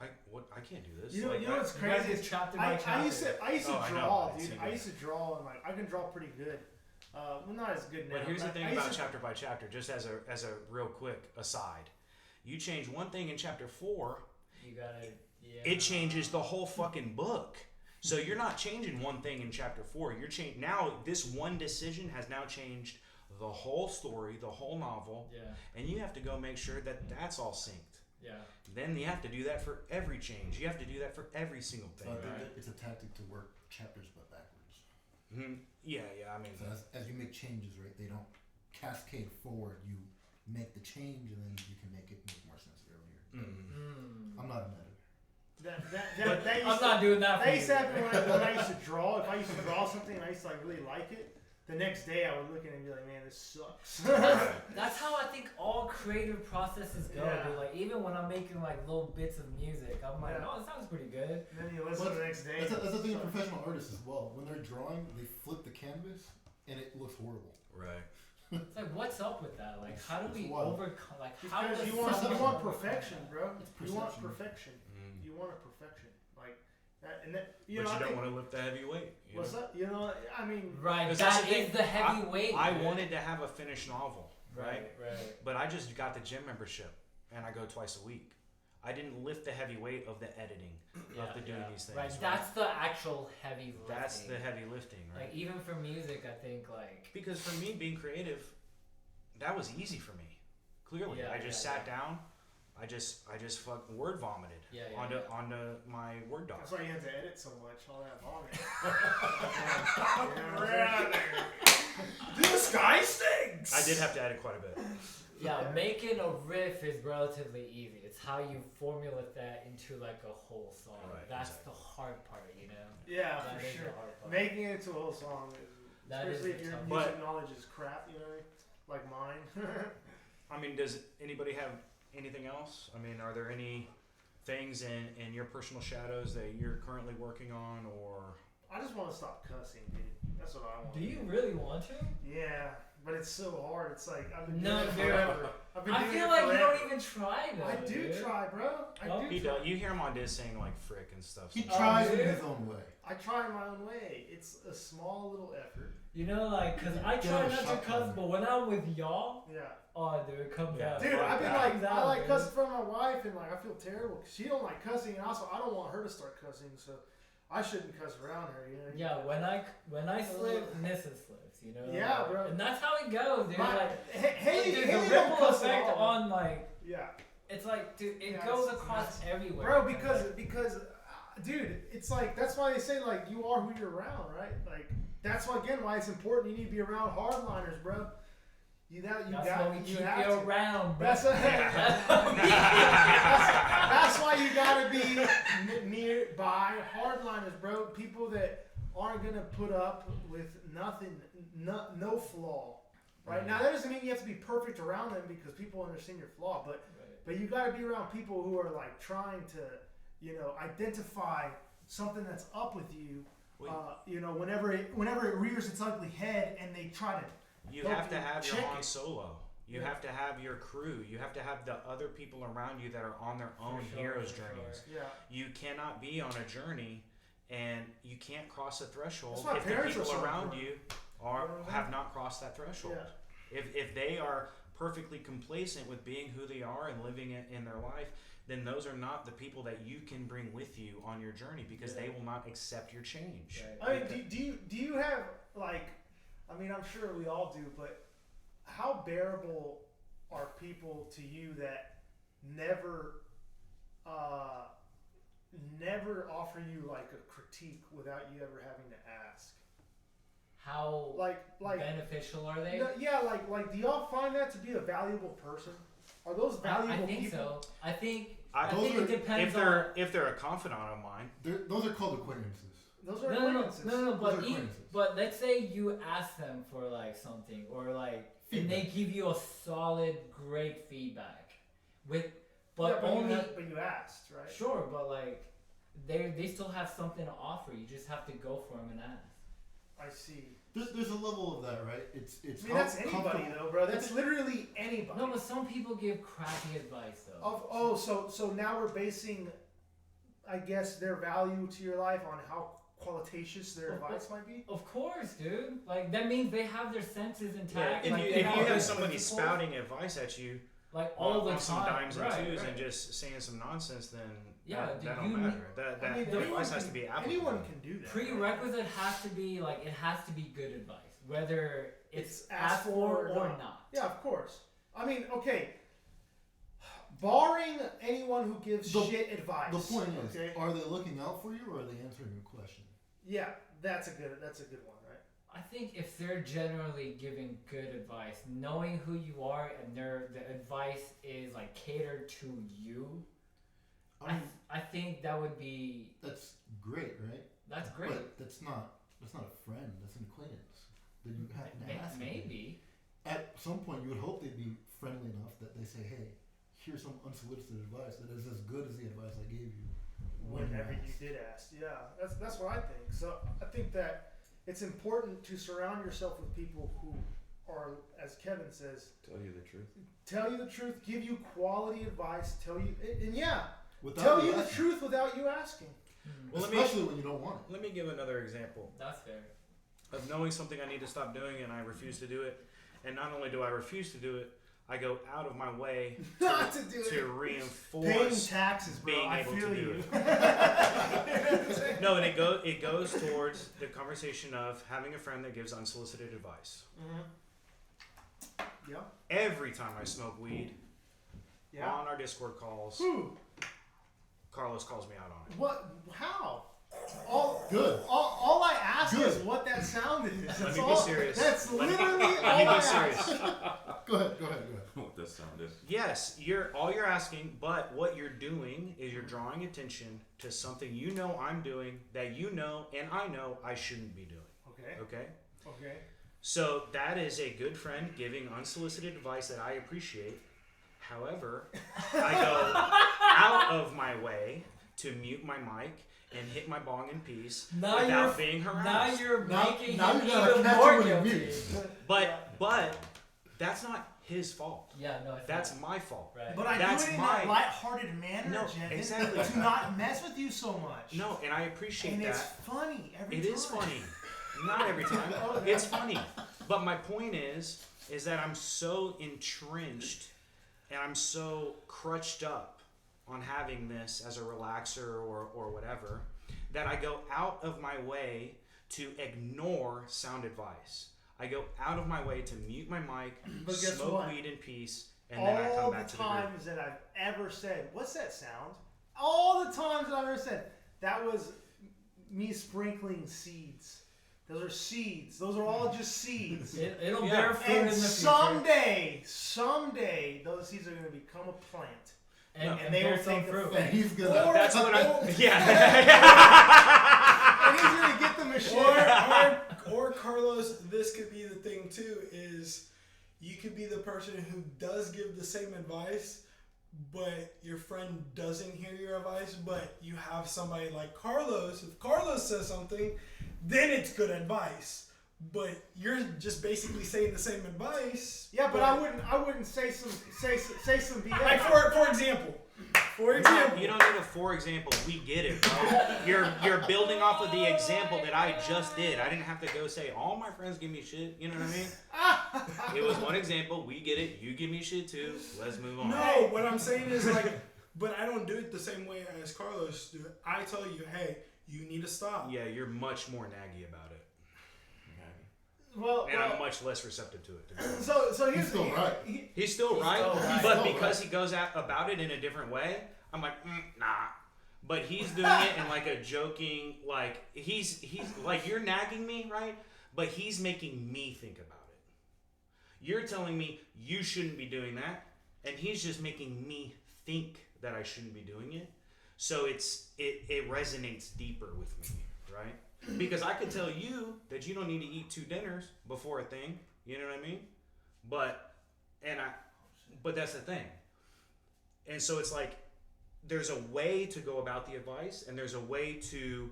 I can't do this. You know, Like, you know what's You guys crazy? did chapter by I chapter. used to Oh, I know. draw, It's dude. so I good. used to draw, and like I can draw pretty good. Well, not as good now. But here's the but thing I used about to- chapter by chapter, just as a real quick aside. You change one thing in chapter 4, You gotta. Yeah. it changes the whole fucking book. So you're not changing one thing in chapter 4. You're now this one decision has now changed the whole story, the whole novel, Yeah. and you have to go make sure that that's all synced. Yeah. Then you have to do that for every change. You have to do that for every single So thing. I think Right. that it's a tactic to work chapters but backwards. Yeah. I mean, So as you make changes, right, they don't cascade forward. You make the change, and then you can make it make more sense earlier. I'm not an editor. I'm not doing that. That used to happen when I used to draw. If I used to draw something and I used to like really like it, the next day I would look at it and be like, man, this sucks. That's how I think all creative processes go. Yeah. Dude. Like even when I'm making like little bits of music, I'm like, Yeah. oh, it sounds pretty good. And then you listen the next day. That's the thing with professional artists as well. When they're drawing, they flip the canvas, and it looks horrible. Right. It's like, what's up with that? Like, how do It's we wild. overcome? Like, how Because does you want someone perfection, bro. It's You want perception. perfection. Mm. You want a perfection, like that, and that. But You know, you I don't think, want to lift the heavy weight. what's up? You know, I mean, Right, Because that's that the thing. is the heavy weight. I dude. wanted to have a finished novel, right? Right. But I just got the gym membership, and I go twice a week. I didn't lift the heavy weight of the editing, of the doing these things. Right, that's the actual heavy lifting. That's the heavy lifting, right? Like even for music, I think like Because for me, being creative, that was easy for me. Clearly, Yeah, I just yeah, sat down. I just fucking word vomited Yeah, onto my Word doc. that's why you had to edit so much, all that vomit. You know what I'm saying? Dude, the sky stinks. I did have to edit quite a bit. yeah, making a riff is relatively easy. It's how you formulate that into like a whole song. Right, That's exactly. the hard part, you know. Yeah, That for is sure. the hard part. Making it into a whole song, That is especially the if your tough music part. knowledge is crap, you know, like mine. I mean, does anybody have anything else? I mean, are there any things in your personal shadows that you're currently working on, or I just want to stop cussing, dude. That's what I want. Do you really want to? Yeah, but it's so hard. It's like I've been No, doing it dude. forever. I've been I doing feel it like you forever. don't even try though. I do dude. try, bro. I Oh. do. he try. does? You hear him on Diz saying like frick and stuff. He sometimes. tries in dude. his own way. I try in my own way. It's a small little effort. You know, like, cause I Give try it a not to shot, cuss, man. but when I'm with y'all, Yeah. oh, dude, it comes Yeah. out. Dude, I've been Yeah. like, Comes I out, like dude. cussing in front of my wife, and like I feel terrible because she don't like cussing, and also I don't want her to start cussing, so I shouldn't cuss around her. You know? Yeah, when I slip, Nissa slips. You know. Yeah, like, bro. And that's how it goes, dude. My, like, Haley, dude, Haley the don't ripple cuss at effect all. on like, Yeah. it's like, dude, it Yeah, goes it's across nuts. everywhere. Bro, because dude, it's like that's why they say like you are who you're around, right? Like that's why again why it's important. You need to be around hardliners, bro. You That's got why we you keep have you to. around, bro. That's, that's why you gotta be nearby hardliners, bro. People that aren't gonna put up with nothing, no flaw. Right now, that doesn't mean you have to be perfect around them because people understand your flaw, but you gotta be around people who are like trying to, you know, identify something that's up with you. You know, whenever it rears its ugly head, and they try to. You have to have your Check Han it. Solo. You have to have your crew. You have to have the other people around you that are on their own sure, hero's for journeys. Yeah. You cannot be on a journey and you can't cross a threshold That's why if the parents are people so around important. you You know what I mean? have not crossed that threshold. Yeah. If they are perfectly complacent with being who they are and living it in their life, then those are not the people that you can bring with you on your journey because they will not accept your change. Right. I mean, do you have like? I mean, I'm sure we all do, but how bearable are people to you that never offer you like a critique without you ever having to ask? How Like beneficial are they? no, yeah, like do y'all find that to be a valuable person? Are those valuable I think people? so. I think Those it are- depends If they're a confidant of mine, Those are called acquaintances. Those are No, acquaintances. but Those are even, acquaintances. but let's say you ask them for like something or like and they Feedback. give you a solid, great feedback with, but Yeah, only but you asked, right? sure, but like they still have something to offer. You just have to go for them and ask. I see. There's a level of that, right? It's I mean, that's anybody comfortable- though, bro. That's literally anybody. No, but some people give crappy advice though. So now we're basing, I guess, their value to your life on how qualitative their advice might be. Of course, dude. Like that means they have their senses intact. if like, you they have their somebody principles, spouting advice at you like all the on some time, dimes right, and twos right. and just saying some nonsense, then Yeah, that dude, don't you matter. That I mean, the anyone advice has can- to be applicable. Anyone can do that. Prerequisite has to be like it has to be good advice, whether it's It's asked asked for for or or not. Yeah, of course. I mean, okay. Barring anyone who gives The- shit advice. The point is, okay? are they looking out for you or are they answering your question? Yeah, that's a good one, right? I think if they're generally giving good advice, knowing who you are and the advice is like catered to you, I think that would be. That's great, right? That's great. But that's not a friend. That's an acquaintance that you have to ask. Maybe. At some point, you would hope they'd be friendly enough that they say, "Hey, here's some unsolicited advice that is as good as the advice I gave you." Whenever you did ask, yeah, that's what I think. So I think that it's important to surround yourself with people who are, as Kevin says, Tell you the truth. tell you the truth, give you quality advice, tell you, and Without tell you the asking. truth without you asking. Well, Especially when you don't want it. Let me give another example That's fair. of knowing something I need to stop doing and I refuse to do it. And not only do I refuse to do it, I go out of my way Not to do to it. Paying reinforce taxes, bro. being I able feel to do you. it. No, and it goes towards the conversation of having a friend that gives unsolicited advice. Yeah. Every time I smoke weed Yeah. on our Discord calls, Who? Carlos calls me out on it. What? How? Good. All I ask Good. is what that sound is. Let That's me all. be serious. That's Let me- literally all Let me I be ask. serious. Go ahead. What this sound is. Yes, you're asking, but what you're doing is you're drawing attention to something you know I'm doing that you know and I know I shouldn't be doing. Okay. Okay? Okay. So that is a good friend giving unsolicited advice that I appreciate. However, I go out of my way to mute my mic and hit my bong in peace without being harassed. Now you're Now- making now him you gotta even catch more him when he guilty. mutes. But that's not his fault. Yeah, no, it's That's not. my fault. Right. But I That's do it in my- that lighthearted manner, No, Jen, exactly. to not mess with you so much. No, and I appreciate and that. it's funny every It time. is funny. Not every time. It's funny. But my point is that I'm so entrenched and I'm so crutched up on having this as a relaxer or whatever that I go out of my way to ignore sound advice. I go out of my way to mute my mic, But guess smoke what? weed in peace, and then I All come the back to the group. times that I've ever said, "What's that sound?" All the times that I've ever said, that was me sprinkling seeds. Those are seeds. Those are all just seeds. It'll Yeah. bear fruit in And the future. someday, those seeds are going to become a plant. And they bear will some take the fruit. And he's gonna. That's what I'm. Yeah. And he's going to get the machine. Or Carlos, this could be the thing too, is you could be the person who does give the same advice, but your friend doesn't hear your advice, but you have somebody like Carlos. If Carlos says something, then it's good advice. But you're just basically saying the same advice. Yeah, but I wouldn't say some BS. Like for example. For example. You don't need a for example. We get it, bro. You're building off of the example that I just did. I didn't have to go say all my friends give me shit. You know what I mean? It was one example. We get it. You give me shit too. Let's move on. No, what I'm saying is like, but I don't do it the same way as Carlos do it. I tell you, hey, you need to stop. Yeah, you're much more naggy about it, Well, and I'm much less receptive to it. To be honest. so here's He's still right. He's still right, still right. but He's still because right. he goes about it in a different way, I'm like, nah. But he's doing it in like a joking, like he's like you're nagging me, right? But he's making me think about it. You're telling me you shouldn't be doing that, and he's just making me think that I shouldn't be doing it. So it resonates deeper with me, right? Because I could tell you that you don't need to eat 2 dinners before a thing, you know what I mean? But that's the thing. And so it's like there's a way to go about the advice, and there's a way to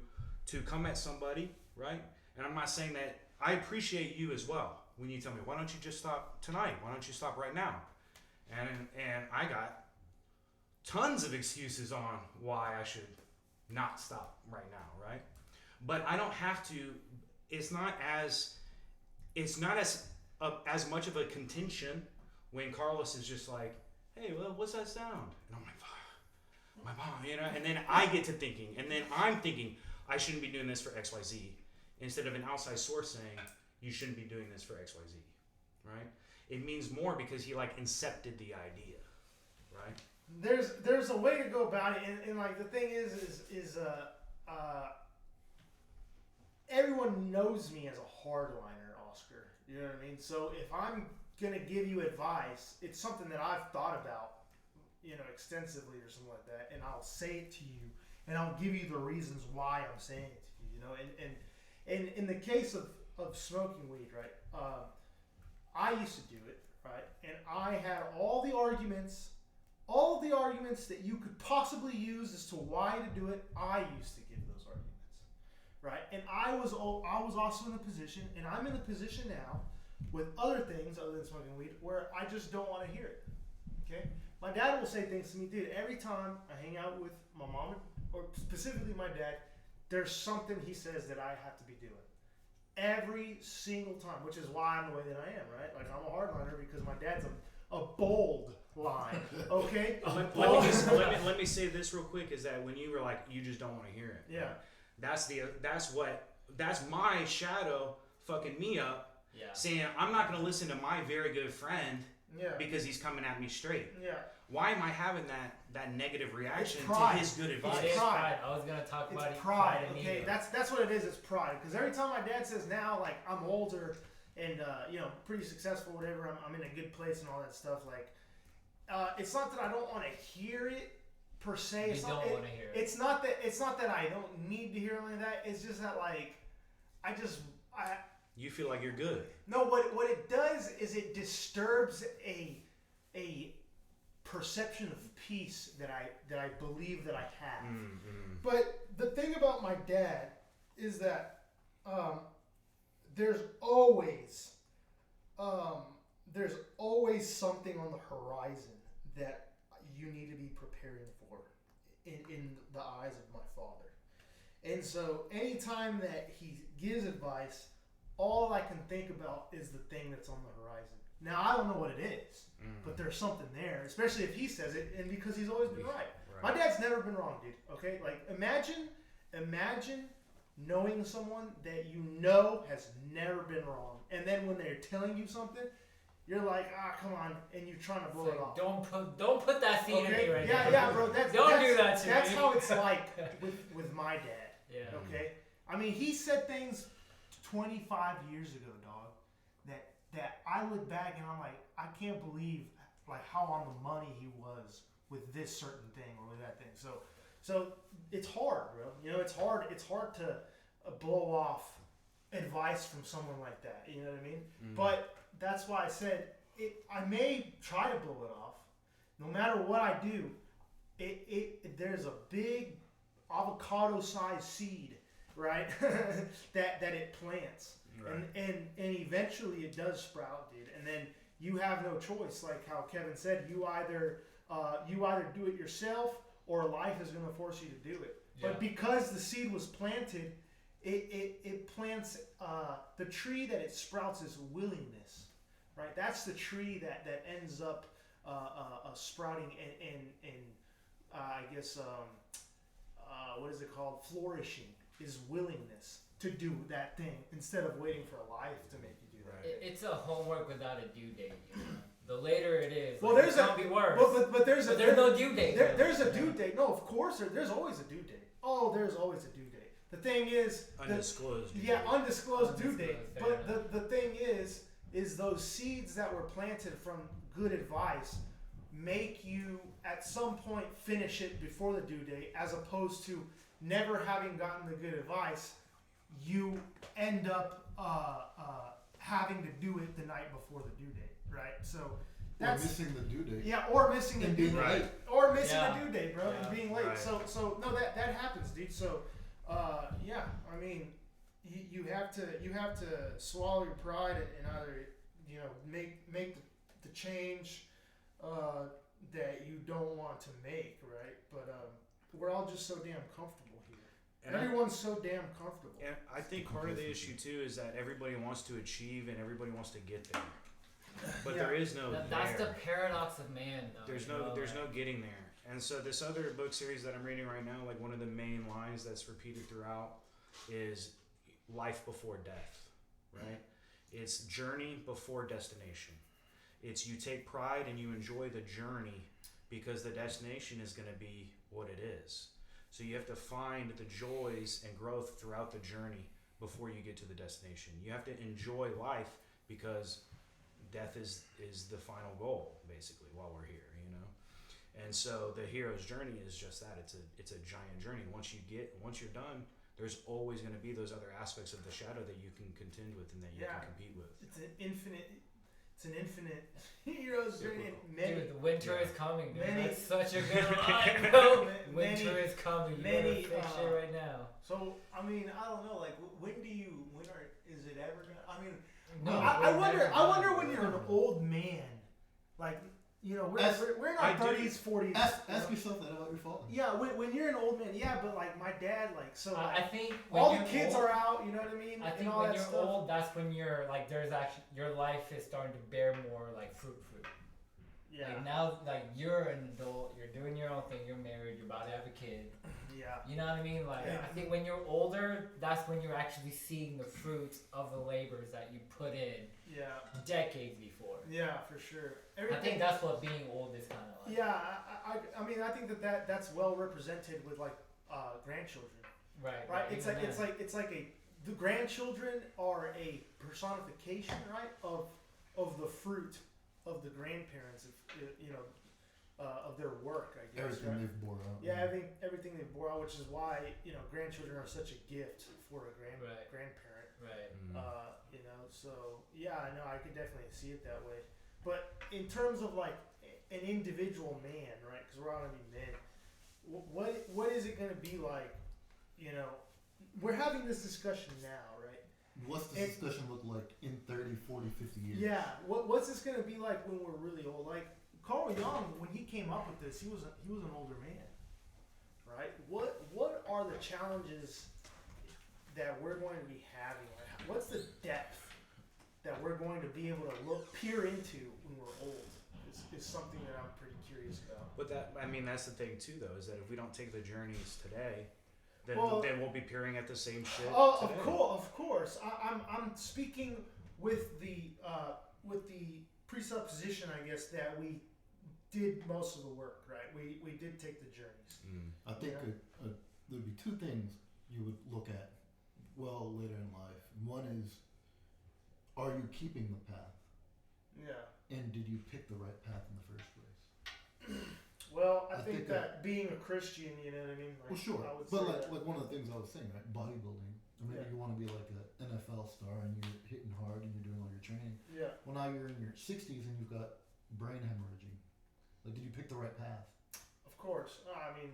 come at somebody, right? And I'm not saying that I appreciate you as well when you tell me, why don't you just stop tonight? Why don't you stop right now? And I got tons of excuses on why I should not stop right now, right? But I don't have to. It's not as much of a contention when Carlos is just like, "Hey, well, what's that sound?" And I'm like, "My mom," you know. And then I get to thinking, and then I'm thinking I shouldn't be doing this for X, Y, Z, instead of an outside source saying you shouldn't be doing this for X, Y, Z, right? It means more because he like incepted the idea, right? there's a way to go about it, and like the thing is everyone knows me as a hardliner, Oscar. You know what I mean? So if I'm gonna give you advice, it's something that I've thought about, extensively or something like that, and I'll say it to you, and I'll give you the reasons why I'm saying it to you. And in the case of smoking weed, right? I used to do it, right? And I had all the arguments that you could possibly use as to why to do it. I used to give those arguments, right? And I was also in a position, and I'm in a position now with other things other than smoking weed where I just don't want to hear it. Okay, my dad will say things to me, dude. Every time I hang out with my mom, or specifically my dad, there's something he says that I have to be doing. Every single time, which is why I'm the way that I am, right? Like, I'm a hardliner because my dad's a bold line, okay? Let me say this real quick, is that when you were like, you just don't want to hear it. Yeah. That's my shadow fucking me up, saying I'm not going to listen to my very good friend because he's coming at me straight. Yeah. Why am I having that negative reaction to his good advice? It is pride. I was gonna talk about it's pride. Okay, that's what it is. It's pride. Because every time my dad says now, like, I'm older and pretty successful, whatever, I'm in a good place and all that stuff. Like, it's not that I don't want to hear it per se. You don't want to hear it. It's not that I don't need to hear it like that. It's just that, like, you feel like you're good. No, what it does is it disturbs a perception of peace that I believe that I have. Mm-hmm. But the thing about my dad is that there's always something on the horizon that you need to be preparing for in the eyes of my father. And so anytime that he gives advice, all I can think about is the thing that's on the horizon. Now, I don't know what it is, but there's something there, especially if he says it, and because he's always been right. My dad's never been wrong, dude, okay? Like, imagine knowing someone that you know has never been wrong, and then when they're telling you something, you're like, come on, and you're trying to blow it off. Don't put that seed in me right now. Yeah, bro. Don't do that to me. That's how it's like with my dad. Yeah. Okay? I mean, he said things 25 years ago, dog, that I look back and I'm like, I can't believe like how on the money he was with this certain thing or with that thing. So it's hard, bro. It's hard to blow off advice from someone like that. You know what I mean? But that's why I said I may try to blow it off. No matter what I do, there's a big avocado-sized seed, right? that it plants. Right. And eventually it does sprout, dude. And then you have no choice, like how Kevin said. You either do it yourself, or life is going to force you to do it. Yeah. But because the seed was planted, it plants the tree that it sprouts is willingness, right? That's the tree that ends up sprouting and I guess what is it called? Flourishing is willingness to do that thing instead of waiting for a life to make you do that. It's a homework without a due date. The later it is, well, it can't be worse. But there's no due date. There's a due date. No, of course there's always a due date. Oh, there's always a due date. The thing is undisclosed. Undisclosed due date. But the thing is those seeds that were planted from good advice make you at some point finish it before the due date, as opposed to never having gotten the good advice. You end up having to do it the night before the due date, right? So that's missing the due date. Yeah, or missing the due date, right. Or missing the due date, bro, and being late. Right. So no, that happens, dude. So I mean, you have to swallow your pride and either make the change that you don't want to make, right? But we're all just so damn comfortable here. And everyone's so damn comfortable. And I think part of the issue too is that everybody wants to achieve and everybody wants to get there, but there is no. That's the paradox of man, though. There's no getting there. And so this other book series that I'm reading right now, like one of the main lines that's repeated throughout is life before death, right? It's journey before destination. It's you take pride and you enjoy the journey because the destination is going to be what it is. So you have to find the joys and growth throughout the journey before you get to the destination. You have to enjoy life because death is the final goal, basically, while we're here, you know. And so the hero's journey is just that. It's a giant journey. Once you're done, there's always going to be those other aspects of the shadow that you can contend with and that you can compete with. It's an infinite hero's journey. Dude, the winter is coming, dude. Many- That's such a good line, bro. Many- Winter is coming. You many, better fix shit right now. So I mean, I don't know. Like, is it ever gonna? I mean, No, I we're wonder. never I wonder done, when bro. you're an old man, like, you know, we're in I our do- 30s, 40s. Ask yourself that about your father. Yeah, when you're an old man, yeah, but like my dad, like, so I like, think when all the you're kids old, are out. You know what I mean? I and think all when that you're stuff. old, that's when you're like, there's actually your life is starting to bear more like fruit. Yeah, Like now, like you're an adult, you're doing your own thing, you're married, you're about to have a kid. yeah, You know what I mean? Like Yeah. I think when you're older, that's when you're actually seeing the fruits of the labors that you put in yeah, decades before. yeah, for sure. I think that's what being old is kind of like. Yeah, I mean, I think that's well represented with like grandchildren, Right. right? It's even like then. it's like the grandchildren are a personification, right, of the fruit of the grandparents, of their work, I guess. Everything Right? they've bore out. Yeah, everything they bore out, which is why grandchildren are such a gift for a Right. grandparent. Right. So yeah, I know I could definitely see it that way. But in terms of like an individual man, right? Because we're all gonna be men. What is it gonna be like? You know, we're having this discussion now, right? What's this discussion look like in 30, 40, 50 years? Yeah. What's this gonna be like when we're really old? Like Carl Jung, when he came up with this, he was an older man, right? What are the challenges that we're going to be having? Like, what's the depth that we're going to be able to peer into when we're old? Is something that I'm pretty curious about. But that's the thing too, though, is that if we don't take the journeys today, then Well- we'll be peering at the same shit. Oh, today. of course. I'm speaking with the presupposition, I guess, that we did most of the work, right? We did take the journeys. I think Yeah. there'd be two things you would look at well later in life. One is, are you keeping the path? Yeah. And did you pick the right path in the first place? Well, I I think think that being a Christian, you know what I mean? Like, Well, sure. I would But say like, that. like one of the things I was saying, right? Bodybuilding. Or maybe Yeah. you want to be like an NFL star and you're hitting hard and you're doing all your training. Yeah. Well, now you're in your 60s and you've got brain hemorrhaging. Like, did you pick the right path? Of course. I mean,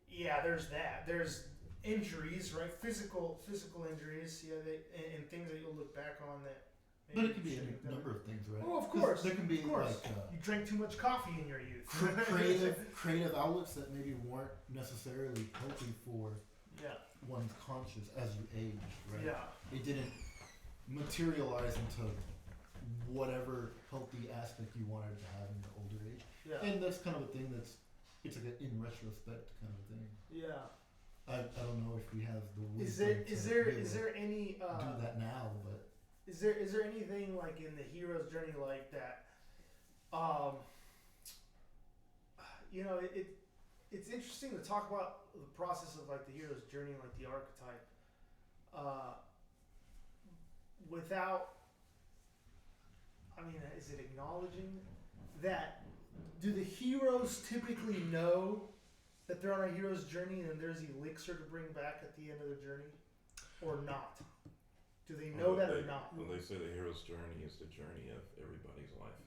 yeah. There's that. There's injuries, right? Physical injuries. Yeah. And things that you'll look back on that. But it could be shouldn't any have done. number of things, right? Oh, of 'Cause course. There can be Of course. like You drank too much coffee in your youth. creative outlets that maybe weren't necessarily healthy for Yeah. one's conscious as you aged, right? Yeah. It didn't materialize into whatever healthy aspect you wanted to have in your older age. Yeah. And that's kind of a thing it's like an in retrospect kind of thing. Yeah. I don't know if we have the wisdom Is there to is be there able is to there any do that now, but is there anything like in the hero's journey like that? It's interesting to talk about the process of like the hero's journey, like the archetype, without. I mean, is it acknowledging that? Do the heroes typically know that they're on a hero's journey and there's elixir to bring back at the end of the journey, or not? Do they know that or not? Well, they say the hero's journey is the journey of everybody's life,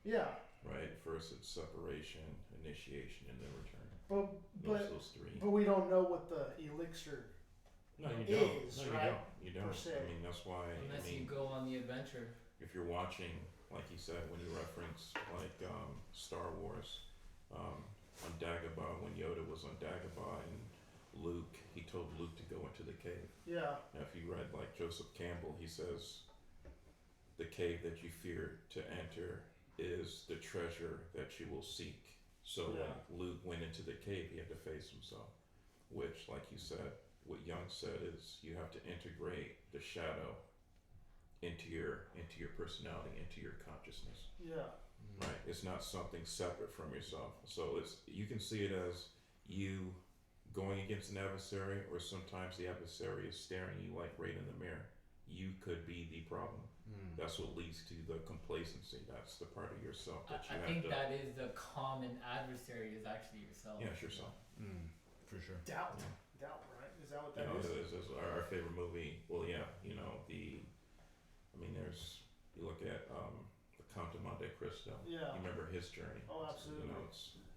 Yeah, right? First it's separation, initiation, and then return. but Those three. but we don't know what the elixir. No, you it don't. is, No, you right? don't. You don't. Per se. I mean, that's why. Unless I mean, you go on the adventure. if you're watching, like you said, when you reference like Star Wars, on Dagobah, when Yoda was on Dagobah and Luke, he told Luke to go into the cave. Yeah, Now, if you read like Joseph Campbell, he says, the cave that you fear to enter is the treasure that you will seek. So Yeah. when Luke went into the cave, he had to face himself, which, like you said, what Jung said is you have to integrate the shadow into your personality, into your consciousness. yeah, Right. It's not something separate from yourself. So you can see it as you going against an adversary, or sometimes the adversary is staring you like right in the mirror. You could be the problem. That's what leads to the complacency. That's the part of yourself that you I have think to. that is the common adversary is actually yourself. Yeah, it's yourself. For sure. Doubt, right? Is that what that You know, is? this is our favorite movie. Well, yeah, you know there's you look at the Count of Monte Cristo. Yeah. You remember his journey. Oh, absolutely. You know,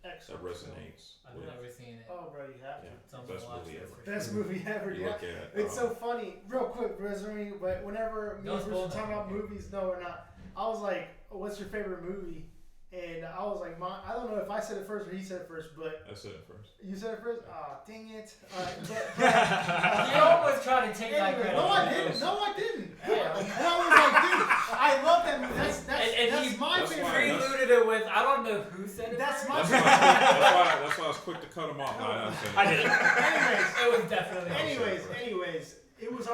that Excellent. resonates. I've with, never seen it. Oh, bro, you have to. yeah, Someone best watch movie it ever. for Best sure. movie ever, You yeah. look at It's so funny. Real quick, resume, but whenever me Don't and Bruce were spoil talking about nothing. movies, no, we're not. I was like, what's your favorite movie? And I was like, I don't know if I said it first or he said it first, but I said it first. you said it first? Oh, dang it. You almost trying to take that Anyway, credit. no, I didn't. No, I didn't. And I was like, dude, I love that movie. That's And he my that's favorite. why- preluded it with, I don't know who said it. That's first. my That's why I was quick to cut him off. No, I did. Anyways, It was definitely. anyways, it was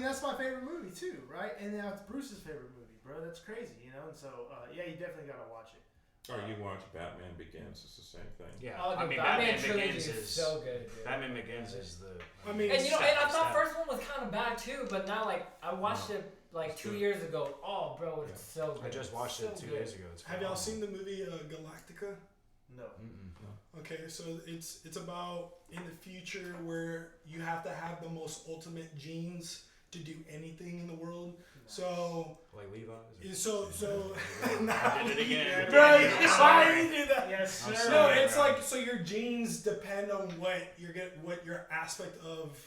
that's my favorite movie too, right? And that's Bruce's favorite movie, bro. That's crazy, you know. And so, yeah, you definitely gotta watch it. Or you watch Batman Begins, it's the same thing. Yeah. Oh, I the mean, Batman Batman trilogy Begins is is so good, dude. Batman Begins is the. I mean, And you know, and I step thought by first one was kind of bad too, but now like I watched it like It's 2 good. years ago. Oh, bro, it's so good. I just watched so it 2 good. days ago. It's have y'all phenomenal. seen the movie Galactica? No. Okay, so it's about in the future where you have to have the most ultimate genes to do anything in the world. So Like Levi? so I did it again. Bro, Yeah. why you did that? Yes, I'm sir. sorry. No, Yeah, it's bro. like so your genes depend on what your aspect of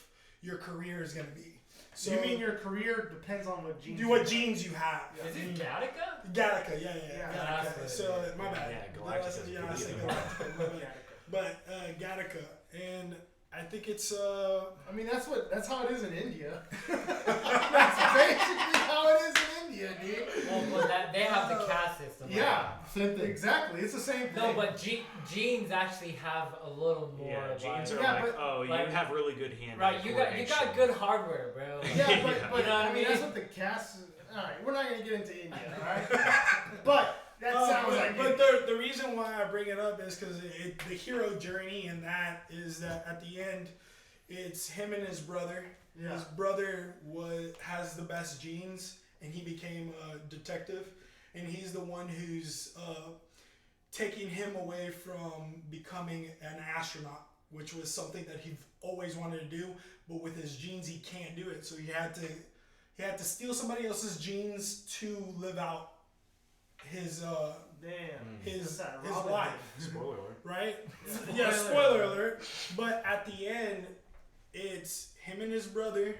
your career is gonna be. So you mean your career depends on what genes? do what genes you have? Is it Gattaca? Gattaca, yeah. Yeah. Gattaca. That's So what it is. my bad. Yeah, Galactica's Yeah, I pretty said good. Galactica. My bad. Yeah. But Gattaca, and I think it's I mean, that's how it is in India. That's basically how it is in India, dude. Well, they have the caste system. Yeah, Same thing. exactly. It's the same thing. No, but genes actually have a little more. Yeah, genes are Yeah, like, but- oh, you like- have really good hand. Right, you got good hardware, bro. yeah, but You know what I I mean, that's mean? what the cast. All right, we're not gonna get into India, all right? But that sounds like. but it. the reason why I bring it up is because the hero journey in that is that at the end, it's him and his brother. Yeah. His brother has the best genes, and he became a detective, and he's the one who's taking him away from becoming an astronaut, which was something that he always wanted to do, but with his genes he can't do it. So he had to steal somebody else's genes to live out his Damn. his That's that his Robin life, Spoiler alert. right? Yeah. Yeah, spoiler alert. But at the end, it's him and his brother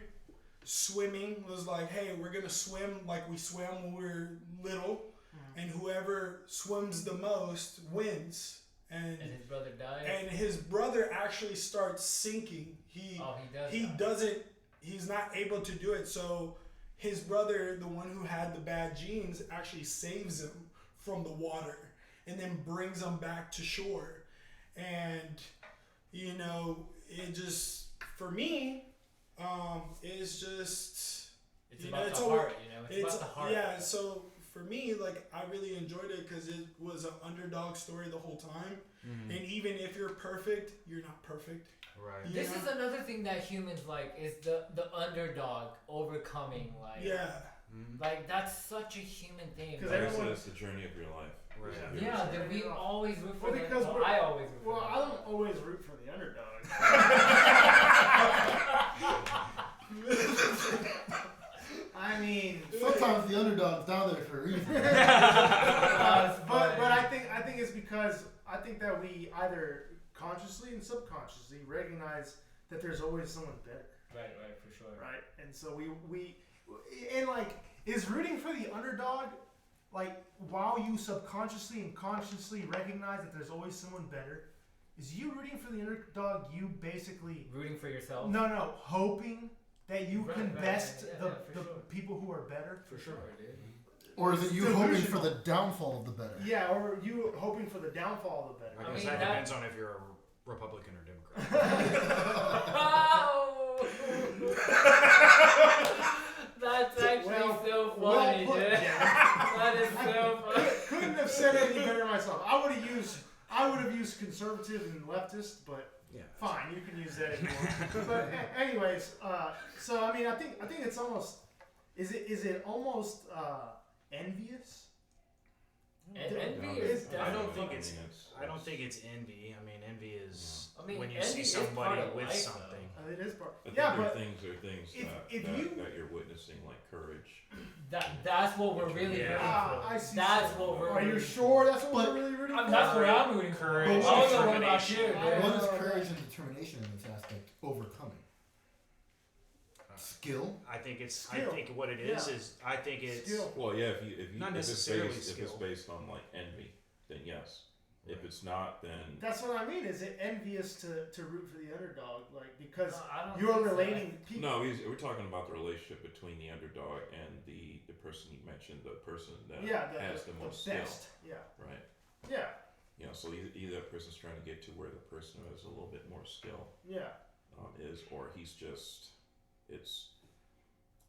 swimming. It was like, hey, we're gonna swim like we swam when we were little, and whoever swims the most wins. And And his brother died. and his brother actually starts sinking. He does. he die. doesn't. He's not able to do it. So his brother, the one who had the bad genes, actually saves him from the water and then brings him back to shore. And you know, it just for me, it's just It's you about know, it's the over- heart, you know. It's about the heart. yeah. So for me, like I really enjoyed it because it was an underdog story the whole time. And even if you're perfect, you're not perfect. Right. You This know? is another thing that humans like is the underdog overcoming like Yeah. like that's such a human thing. 'Cause bro. everyone- It's the journey of your life. Right. Yeah, that we always root for Well, the because well, we're- I always root Well, for I don't always root for the underdog. I mean, Sometimes the underdog's down there for a reason. but I think it's because I think that we either consciously and subconsciously recognize that there's always someone better, Right, for sure. right? And so we and like is rooting for the underdog, like while you subconsciously and consciously recognize that there's always someone better, is you rooting for the underdog? You basically Rooting for yourself. no hoping that you Right, can right, best yeah, the for sure. people who are better. For sure, dude. Or is it you hoping for the downfall of the better? Yeah, or you hoping for the downfall of the better. I I guess mean, that that- depends on if you're a Republican or Democrat. Oh! That's actually Well- so well funny, put, dude. Jack. That is so funny. Couldn't have said it any better myself. I would have used conservative and leftist, but Yeah. Fine, you can use that if you want. But anyways, so I mean, I think it's almost. Is it almost envious? Envy is I don't definitely. think it's envy. I mean, envy is I mean, when you envy see is part somebody of with life, something. It is part. I think Yeah, there but are things if that you- you're witnessing, like courage. That's what we're really Yeah. rooting for. I see. That's what we're. Are you rooting sure that's what But- we're really rooting for? That's what I'm rooting for. Courage, I don't know what about determination. you, I dude. What is know, courage right? and determination in this aspect? Overcoming. Skill. I think it's. Skill. I think what it is Yeah. is. I think it's. Skill. Well, yeah, if you Not if it's necessarily based, if it's skill. based on like envy, then yes. If it's not, then That's what I mean. Is it envious to root for the underdog? Like because I don't you're think so. relating people. no. We're talking about the relationship between the underdog and the person you mentioned, the person that Yeah, has the most skill, best. Yeah. right? Yeah. You know, so either that person's trying to get to where the person who has a little bit more skill Yeah. is, or he's just, it's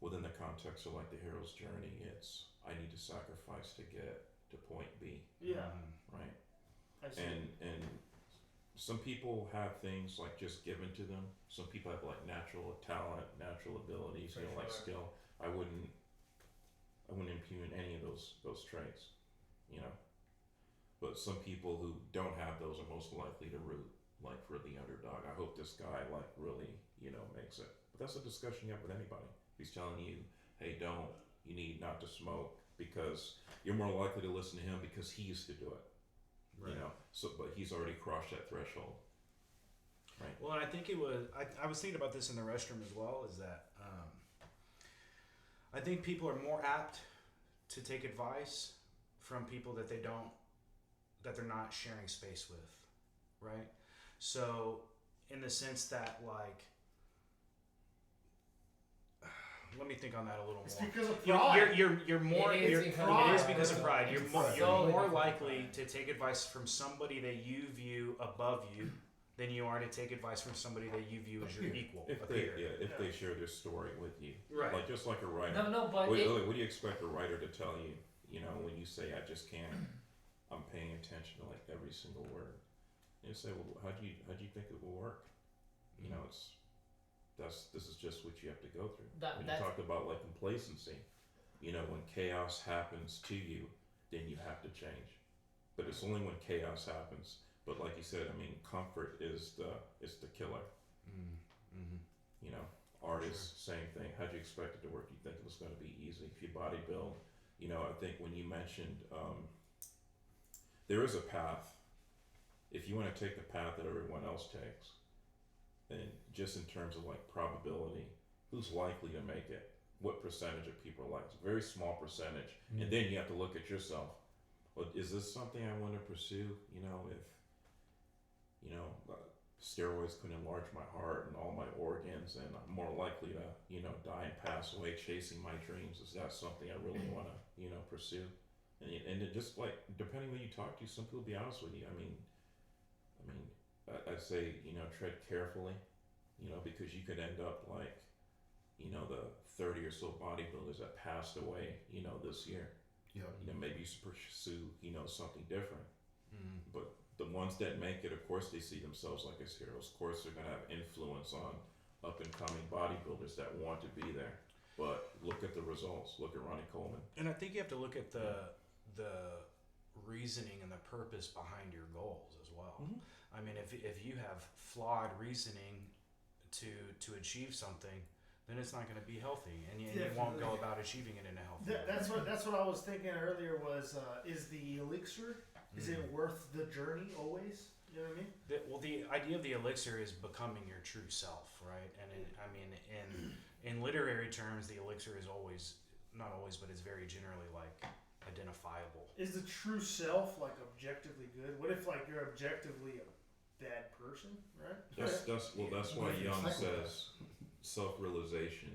within the context of like the hero's journey. It's I need to sacrifice to get to point B, Yeah. right? I see. And some people have things like just given to them. Some people have like natural talent, natural abilities, For like sure. skill. I wouldn't impugn any of those traits, you know. But some people who don't have those are most likely to root like for the underdog. I hope this guy like really, makes it. But that's a discussion you have with anybody. He's telling you, hey, you need not to smoke because you're more likely to listen to him because he used to do it. Right. So but he's already crossed that threshold. Right. Well, and I think it was. I was thinking about this in the restroom as well. Is that I think people are more apt to take advice from people that they're not sharing space with, right? So, in the sense that like, let me think on that a little It's more. because of pride. You're more. It is It because is of because of pride. pride. You're It's more, so you're more because of likely pride. to take advice from somebody that you view above you than you are to take advice from somebody that you view as your equal, a If they peer. they share their story with you, Right. like just like a writer. No, but What it, do you expect a writer to tell you? When you say I just can't, I'm paying attention to like every single word. And you say, well, how do you think it will work? This is just what you have to go through. When you talked about like complacency, when chaos happens to you, then you have to change. But it's only when chaos happens. But like you said, I mean, comfort is the killer. Mm-hmm. Art is same thing. How'd you expect it to work? You think it was going to be easy? If you body build, I think when you mentioned there is a path. If you want to take the path that everyone else takes, and just in terms of like probability, who's likely to make it? What percentage of people are like? It's a very small percentage, and then you have to look at yourself. Well, is this something I want to pursue? If steroids could enlarge my heart and all my organs, and I'm more likely to, die and pass away chasing my dreams. Is that something I really want to, pursue? And it just like, depending when you talk to, some people will be honest with you. I'd say, tread carefully, because you could end up like, the 30 or so bodybuilders that passed away, this year. Yeah. Maybe you pursue, something different. Mm-hmm. But the ones that make it, of course, they see themselves like as heroes. Of course, they're going to have influence on up and coming bodybuilders that want to be there. But look at the results. Look at Ronnie Coleman. And I think you have to look at the reasoning and the purpose behind your goals as well. Mm-hmm. I mean, if you have flawed reasoning to achieve something, then it's not going to be healthy, and you won't go about achieving it in a healthy way. That's what I was thinking earlier. Was is the elixir? Is it worth the journey always? You know what I mean? The idea of the elixir is becoming your true self, right? And in literary terms, the elixir is not always, but it's very generally like identifiable. Is the true self like objectively good? What if like you're objectively a bad person, right? That's why Jung says self-realization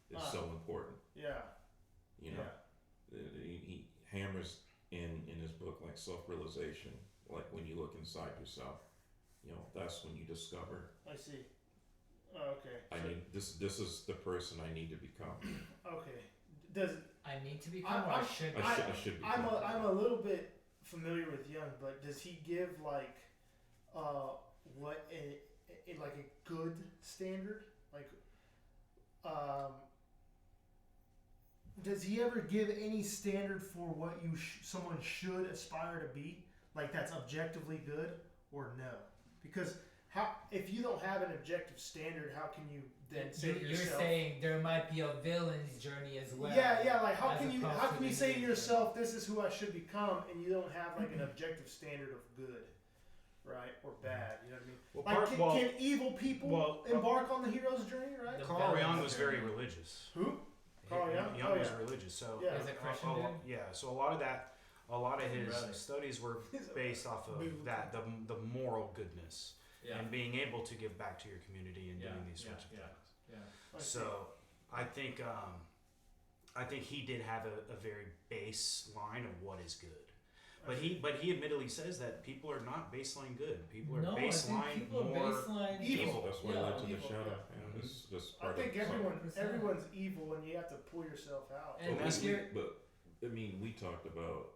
is so important. Yeah. He hammers in his book like self-realization, like when you look inside yourself, that's when you discover. I see. Oh, okay. This is the person I need to become. Okay. I need to become, or I should become. I should become. I'm a little bit familiar with Jung, but does he give like what like a good standard? Like, um, does he ever give any standard for what someone should aspire to be? Like that's objectively good or no? Because if you don't have an objective standard, how can you then say to You're yourself? saying there might be a villain's journey as well. Yeah. Like how as can you opposed to say to the yourself, this is who I should become, and you don't have like an objective standard of good, right, or bad? You know what I mean? Well, Like can evil people embark on the hero's journey? Right. The Carl Jung balance was journey. very religious. Who? Carl Jung? Jung Oh, was yeah. religious, so Yeah. He's a Christian dude? so a lot of his Brother. studies were based off of that, the moral goodness Yeah. and being able to give back to your community and doing these sorts of things. Yeah. So I think he did have a very baseline of what is good. But he admittedly says that people are not baseline good. People are No, I think baseline people are more baseline evil. That's what Yeah, led to the evil, shadow. yeah. Yeah, this I part think of everyone's evil, and you have to pull yourself out. And But if you're, I mean, we talked about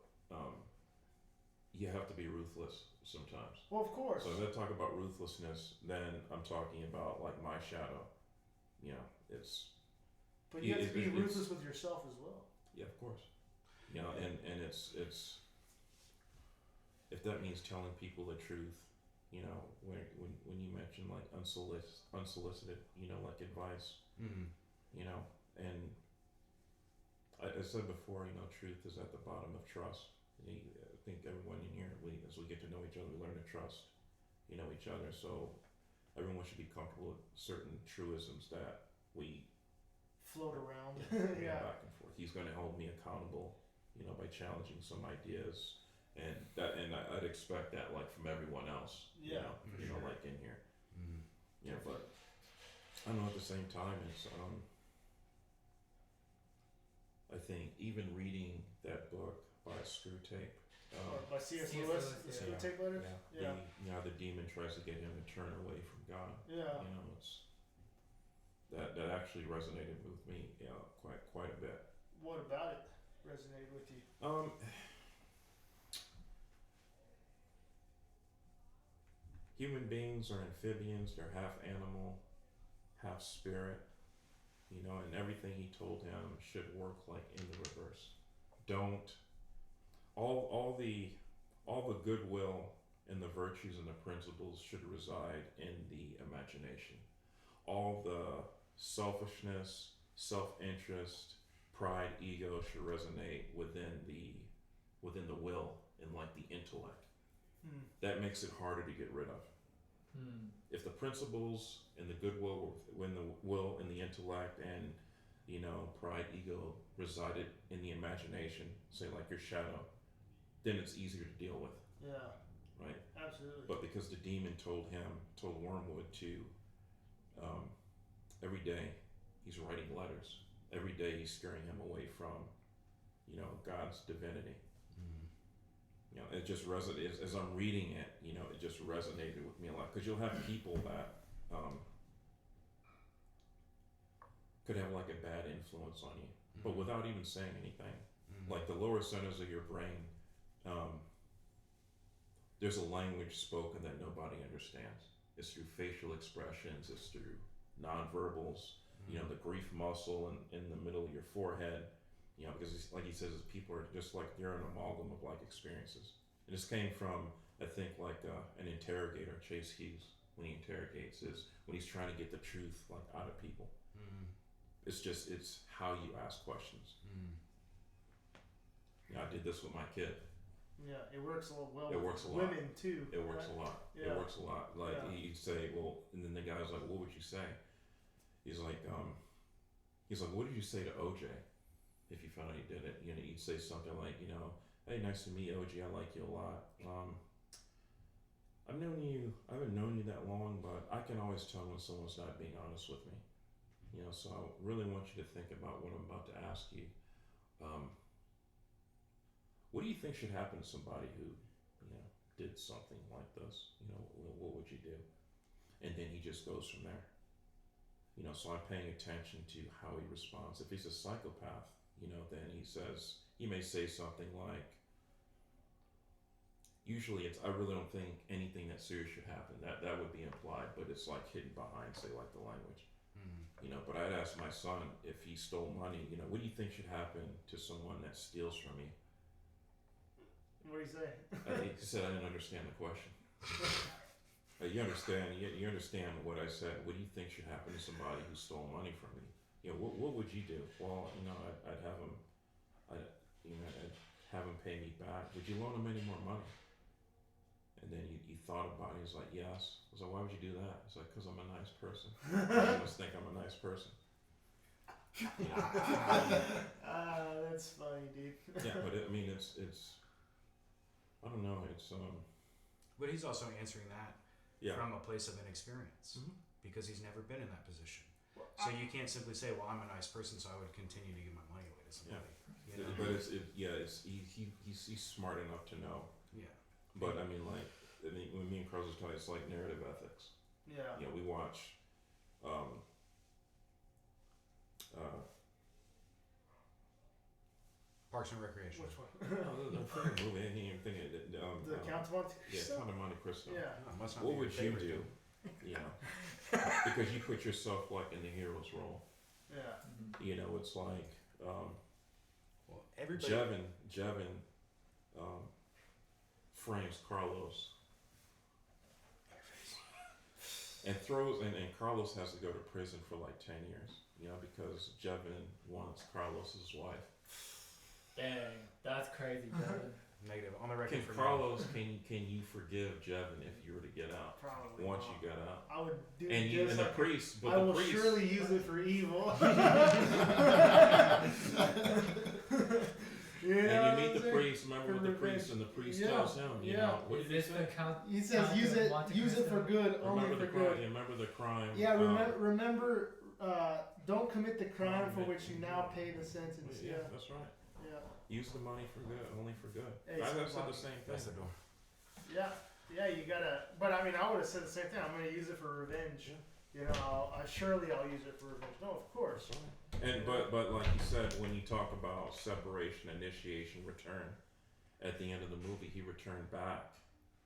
you have to be ruthless sometimes. Well, of course. So as I talk about ruthlessness, then I'm talking about like my shadow. You know, it's But you have to be it's- ruthless with yourself as well. yeah, of course. You know, and it's if that means telling people the truth, you know, when you mention like unsolicited, you know, like advice, Mm-hmm. you know, and I said before, you know, truth is at the bottom of trust. And I think everyone in here, as we get to know each other, we learn to trust, you know, each other. So everyone should be comfortable with certain truisms that we Float around. you know, Yeah. back and forth. He's going to hold me accountable, you know, by challenging some ideas, and I'd expect that like from everyone else, you Yeah, know, for you know, sure. like in here, Mm-hmm. you know. But I don't know. At the same time, it's I think even reading that book by Screw Tape, By C.S. C.S. Lewis, Lewis, the yeah. Screw Tape Letters. Yeah. the demon tries to get him to turn away from God. Yeah. You know, it's that actually resonated with me, you know, quite a bit. What about it resonated with you? Human beings are amphibians. They're half animal, half spirit. You know, and everything he told him should work like in the reverse. Don't all the goodwill and the virtues and the principles should reside in the imagination. All the selfishness, self-interest, pride, ego should resonate within the will and like the intellect. That makes it harder to get rid of. If the principles and the goodwill were in the will and the intellect and, you know, pride, ego resided in the imagination, say like your shadow, then it's easier to deal with, Yeah. right? Absolutely. But because the demon told Wormwood to, every day he's writing letters. Every day he's scaring him away from, you know, God's divinity. You know, it just resonated as I'm reading it. You know, it just resonated with me a lot because you'll have people that could have like a bad influence on you, but without even saying anything. Like the lower centers of your brain, there's a language spoken that nobody understands. It's through facial expressions. It's through nonverbals. You know, the grief muscle in the middle of your forehead. You know, because it's, like he says, people are just like they're an amalgam of like experiences. And this came from, I think, like an interrogator, Chase Hughes, when he interrogates, is when he's trying to get the truth like out of people. It's how you ask questions. You know, I did this with my kid. Yeah, it works a lot well It with works a lot. women too. It works right? a lot. Yeah. It works a lot. Like Yeah. he'd say, well, and then the guy was like, what would you say? He's like, what did you say to OJ? If you found out he did it, you know, you'd say something like, you know, hey, nice to meet you, OJ. I like you a lot. I haven't known you that long, but I can always tell when someone's not being honest with me. You know, so I really want you to think about what I'm about to ask you. What do you think should happen to somebody who, you know, did something like this? You know, what would you do? And then he just goes from there. You know, so I'm paying attention to how he responds. If he's a psychopath, you know, then he may say something like, usually I really don't think anything that serious should happen. That would be implied, but it's like hidden behind, say, like the language. Mm-hmm. You know, but I'd ask my son if he stole money, you know, what do you think should happen to someone that steals from you? What do you say? He said I didn't understand the question. You understand? You understand what I said? What do you think should happen to somebody who stole money from you? You know, what would you do? Well, you know, I'd have him, I'd have him pay me back. Would you loan him any more money? And then he thought about it. He's like, yes. I was like, why would you do that? He's like, because I'm a nice person. I must think I'm a nice person. That's funny, dude. Yeah, but I mean, it's. I don't know. It's But he's also answering that yeah. from a place of inexperience Mhm. because he's never been in that position. So you can't simply say, "Well, I'm a nice person, so I would continue to give my money away to somebody." You know? But he's smart enough to know. Yeah. But I mean, like, when me and Carlos was talking, it's like narrative ethics. Yeah. You know, we watch, Parks and Recreation. Which one? the freaking movie. I can't even think of it. The Count of Monte Yeah, Cristo? Count of Monte Cristo. Yeah. Oh, it must not What be would your you favorite do? then. You know, because you put yourself like in the hero's role. Yeah. You know, it's like Well, everybody. Jevin frames Carlos and throws and Carlos has to go to prison for like 10 years. You know, because Jevin wants Carlos's wife. Dang, that's crazy, Devin. Negative on the record Can for Carlos can you forgive Jevin if you were to get out? Probably. Once not. you got out. I would do And it you just and the like priest, but I the will priest surely use it for evil. You know and what you I'm meet the saying? priest, remember For what the revenge. priest and the priest Yeah, tells him, you yeah. know, what Is did he this say? the count? He says Count use of it Monte use it for Cristo? good, only Remember for the crime. good. You remember the crime. Yeah, remember don't commit the crime for which you now pay the sentence. Yeah, Yeah. that's right. Yeah. Use the money for good, only for good. Hey, I so said the fucking- same That's the thing. door. Yeah. Yeah, you gotta but I mean I would have said the same thing. I'm gonna use it for revenge. Yeah. You know, surely I'll use it for revenge. No, of course. That's right. And but like you said, when you talk about separation, initiation, return, at the end of the movie, he returned back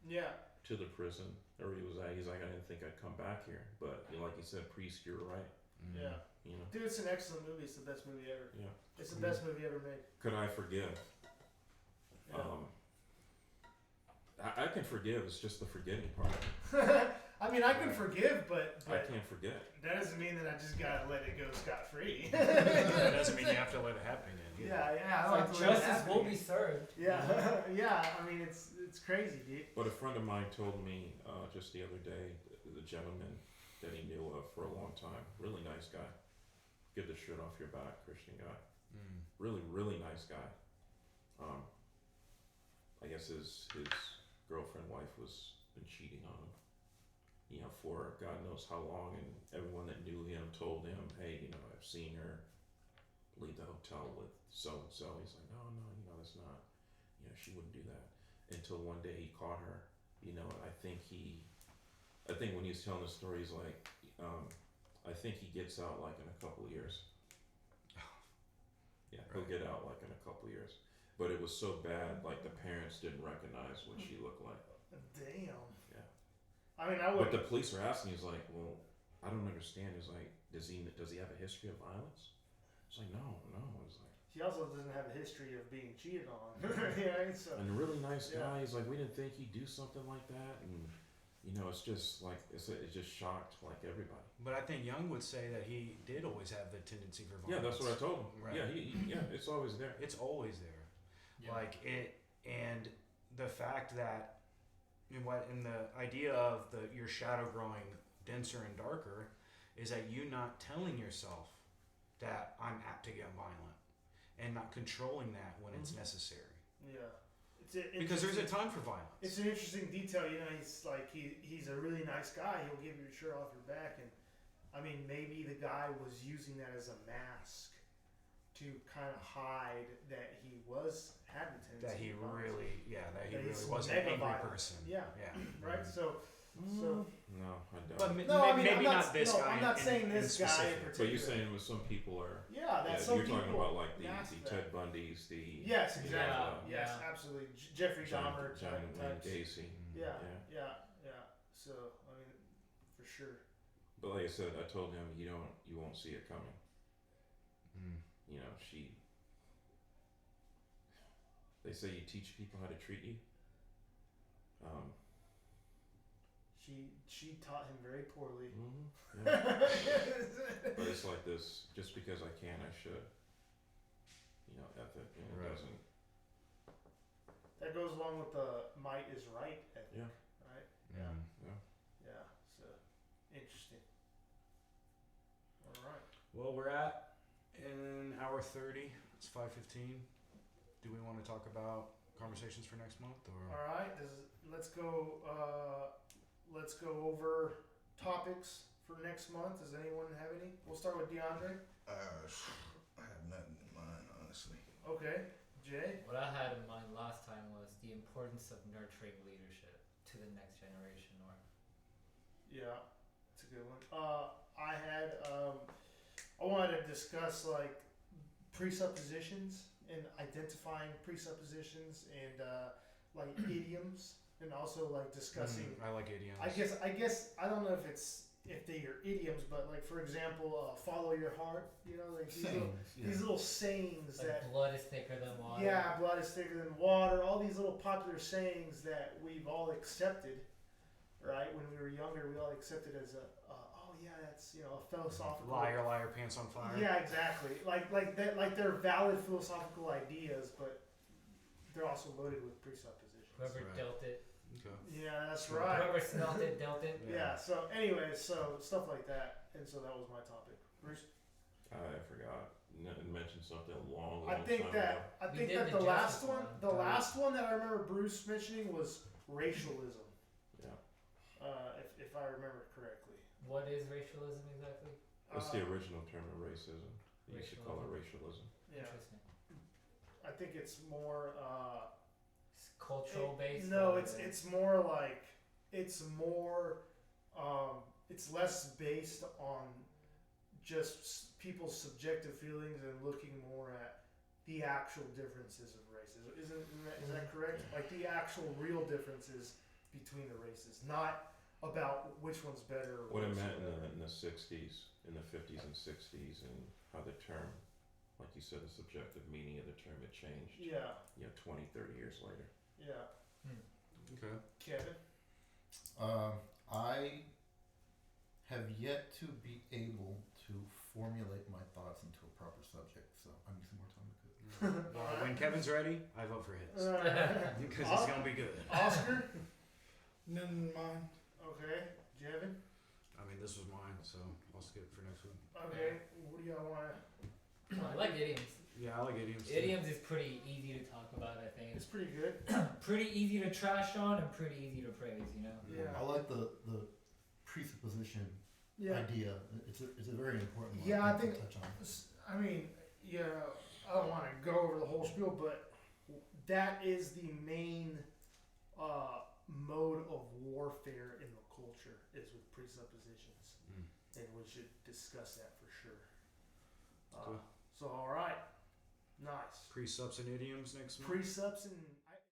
Yeah. to the prison, or he was at. He's like, I didn't think I'd come back here, but you know, like you said, priest, you're right. Mm. Yeah. You know, Dude, it's an excellent movie. It's the best movie ever. yeah. It's the best movie ever made. Could I forgive? Yeah. I can forgive. It's just the forgetting part. I mean, I can forgive, but I can't forget. that doesn't mean that I just gotta let it go scot free. That doesn't mean you have to let it happen again. either. Yeah, I It's don't like have to let it justice happen will again. be served. Yeah, yeah. I mean, it's crazy, dude. But a friend of mine told me just the other day, the gentleman that he knew of for a long time, really nice guy. Get the shirt off your back, Christian guy. Mm. Really, really nice guy. I guess his girlfriend, wife was been cheating on him. You know, for God knows how long, and everyone that knew him told him, "Hey, you know, I've seen her leave the hotel with so and so." He's like, "No, you know, that's not. You know, she wouldn't do that." Until one day he caught her. You know, I think when he was telling the story, he's like, I think he gets out like in a couple of years. Yeah, he'll Right. get out like in a couple of years. But it was so bad, like the parents didn't recognize what she looked like. Damn. Yeah. I mean, I But would. the police are asking, he's like, well, I don't understand. He's like, does he have a history of violence? It's like, no. It's like, He also doesn't have a history of being cheated on. Yeah, so. and a really nice Yeah. guy. He's like, we didn't think he'd do something like that, and you know, it's just like it just shocked like everybody. But I think Young would say that he did always have the tendency for violence. Yeah, that's what I told him. Right. Yeah, it's always there. It's always there. Yeah. Like it, and the fact that, in the idea of your shadow growing denser and darker, is that you not telling yourself that I'm apt to get violent, and not controlling that when it's necessary. Yeah. Because there's a time for violence. It's an interesting detail, you know. He's like he's a really nice guy. He'll give you your shirt off your back, and I mean maybe the guy was using that as a mask to kind of hide that he had the tendency. that he to violence. really, yeah, that he That really he's was an mega angry violent. person. Yeah. Yeah. Right. So So, No, I don't. But no, I mean, maybe I'm not this no, guy. I'm not saying in this guy in specific. particular. But you're saying with some people are. Yeah, that Yeah, some you're people. talking about like the grasp that. Ted Bundys, the Yes, you exactly. know, Yes, Yeah. absolutely. Jeffrey Dahmer John Wayne types. Gacy. Yeah, Yeah. yeah. So I mean, for sure. But like I said, I told him you won't see it coming. Mm. You know, they say you teach people how to treat you. She taught him very poorly. Yeah. But it's like this, just because I can, I should. You know, ethic, and it Right. doesn't. That goes along with the might is right ethic, Yeah. right? Yeah. Yeah. So interesting. All right. Well, we're at an hour 30. It's 5:15. Do we want to talk about conversations for next month, or? All right. Let's go. Let's go over topics for next month. Does anyone have any? We'll start with DeAndre. I have nothing in mind, honestly. Okay. Jay. What I had in mind last time was the importance of nurturing leadership to the next generation. Or Yeah, it's a good one. I wanted to discuss like presuppositions and identifying presuppositions and like idioms, and also like discussing. I like idioms. I guess I don't know if they are idioms, but like for example, follow your heart. You know, like these little sayings like that. blood is thicker than water. Yeah, blood is thicker than water. All these little popular sayings that we've all accepted, right? When we were younger, we all accepted as oh yeah, that's a philosophical. Liar, liar, pants on fire. Yeah, exactly. Like that. Like they're valid philosophical ideas, but they're also loaded with presuppositions. Whoever Right. dealt it, Okay. Yeah, that's Sure. right. whoever smelt it, dealt it. Yeah. So, anyways, so stuff like that, and so that was my topic. Bruce. I forgot. Mentioned something a long I think time that ago. We the did the last justice one, one. the last one that I remember Bruce mentioning was racialism. Yeah. If I remember correctly. What is racialism exactly? That's the original term of racism. They used to call it racialism. Yeah, Interesting. I think it's more. It's cultural based. No, or- it's more like it's more. It's less based on just people's subjective feelings and looking more at the actual differences of races. Is that correct? Like the actual real differences between the races, not about which one's better. Or What it which meant one's better. in the 60s, in the 50s and 60s, and how the term, like you said, the subjective meaning of the term had changed. Yeah, 20, 30 years later. yeah. Okay. Kevin. I have yet to be able to formulate my thoughts into a proper subject, so I need some more time to cook. Well, when Kevin's ready, I vote for his because I'll- it's gonna be good. Oscar. Nothing in mind. Okay. Jevin. I mean, this was mine, so I'll skip for next week. Okay. What do y'all want to? I like idioms. Yeah, I like idioms. Too. Idioms is pretty easy to talk about. I think It's pretty good. pretty easy to trash on and pretty easy to praise. Yeah. I like the presupposition Yeah. idea. It's a very important one. Yeah, I to think- touch on. I mean, I don't want to go over the whole spiel, but that is the main mode of warfare in the culture is with presuppositions, and we should discuss that for sure. Cool. So, all right, nice Presups and idioms next month. presups and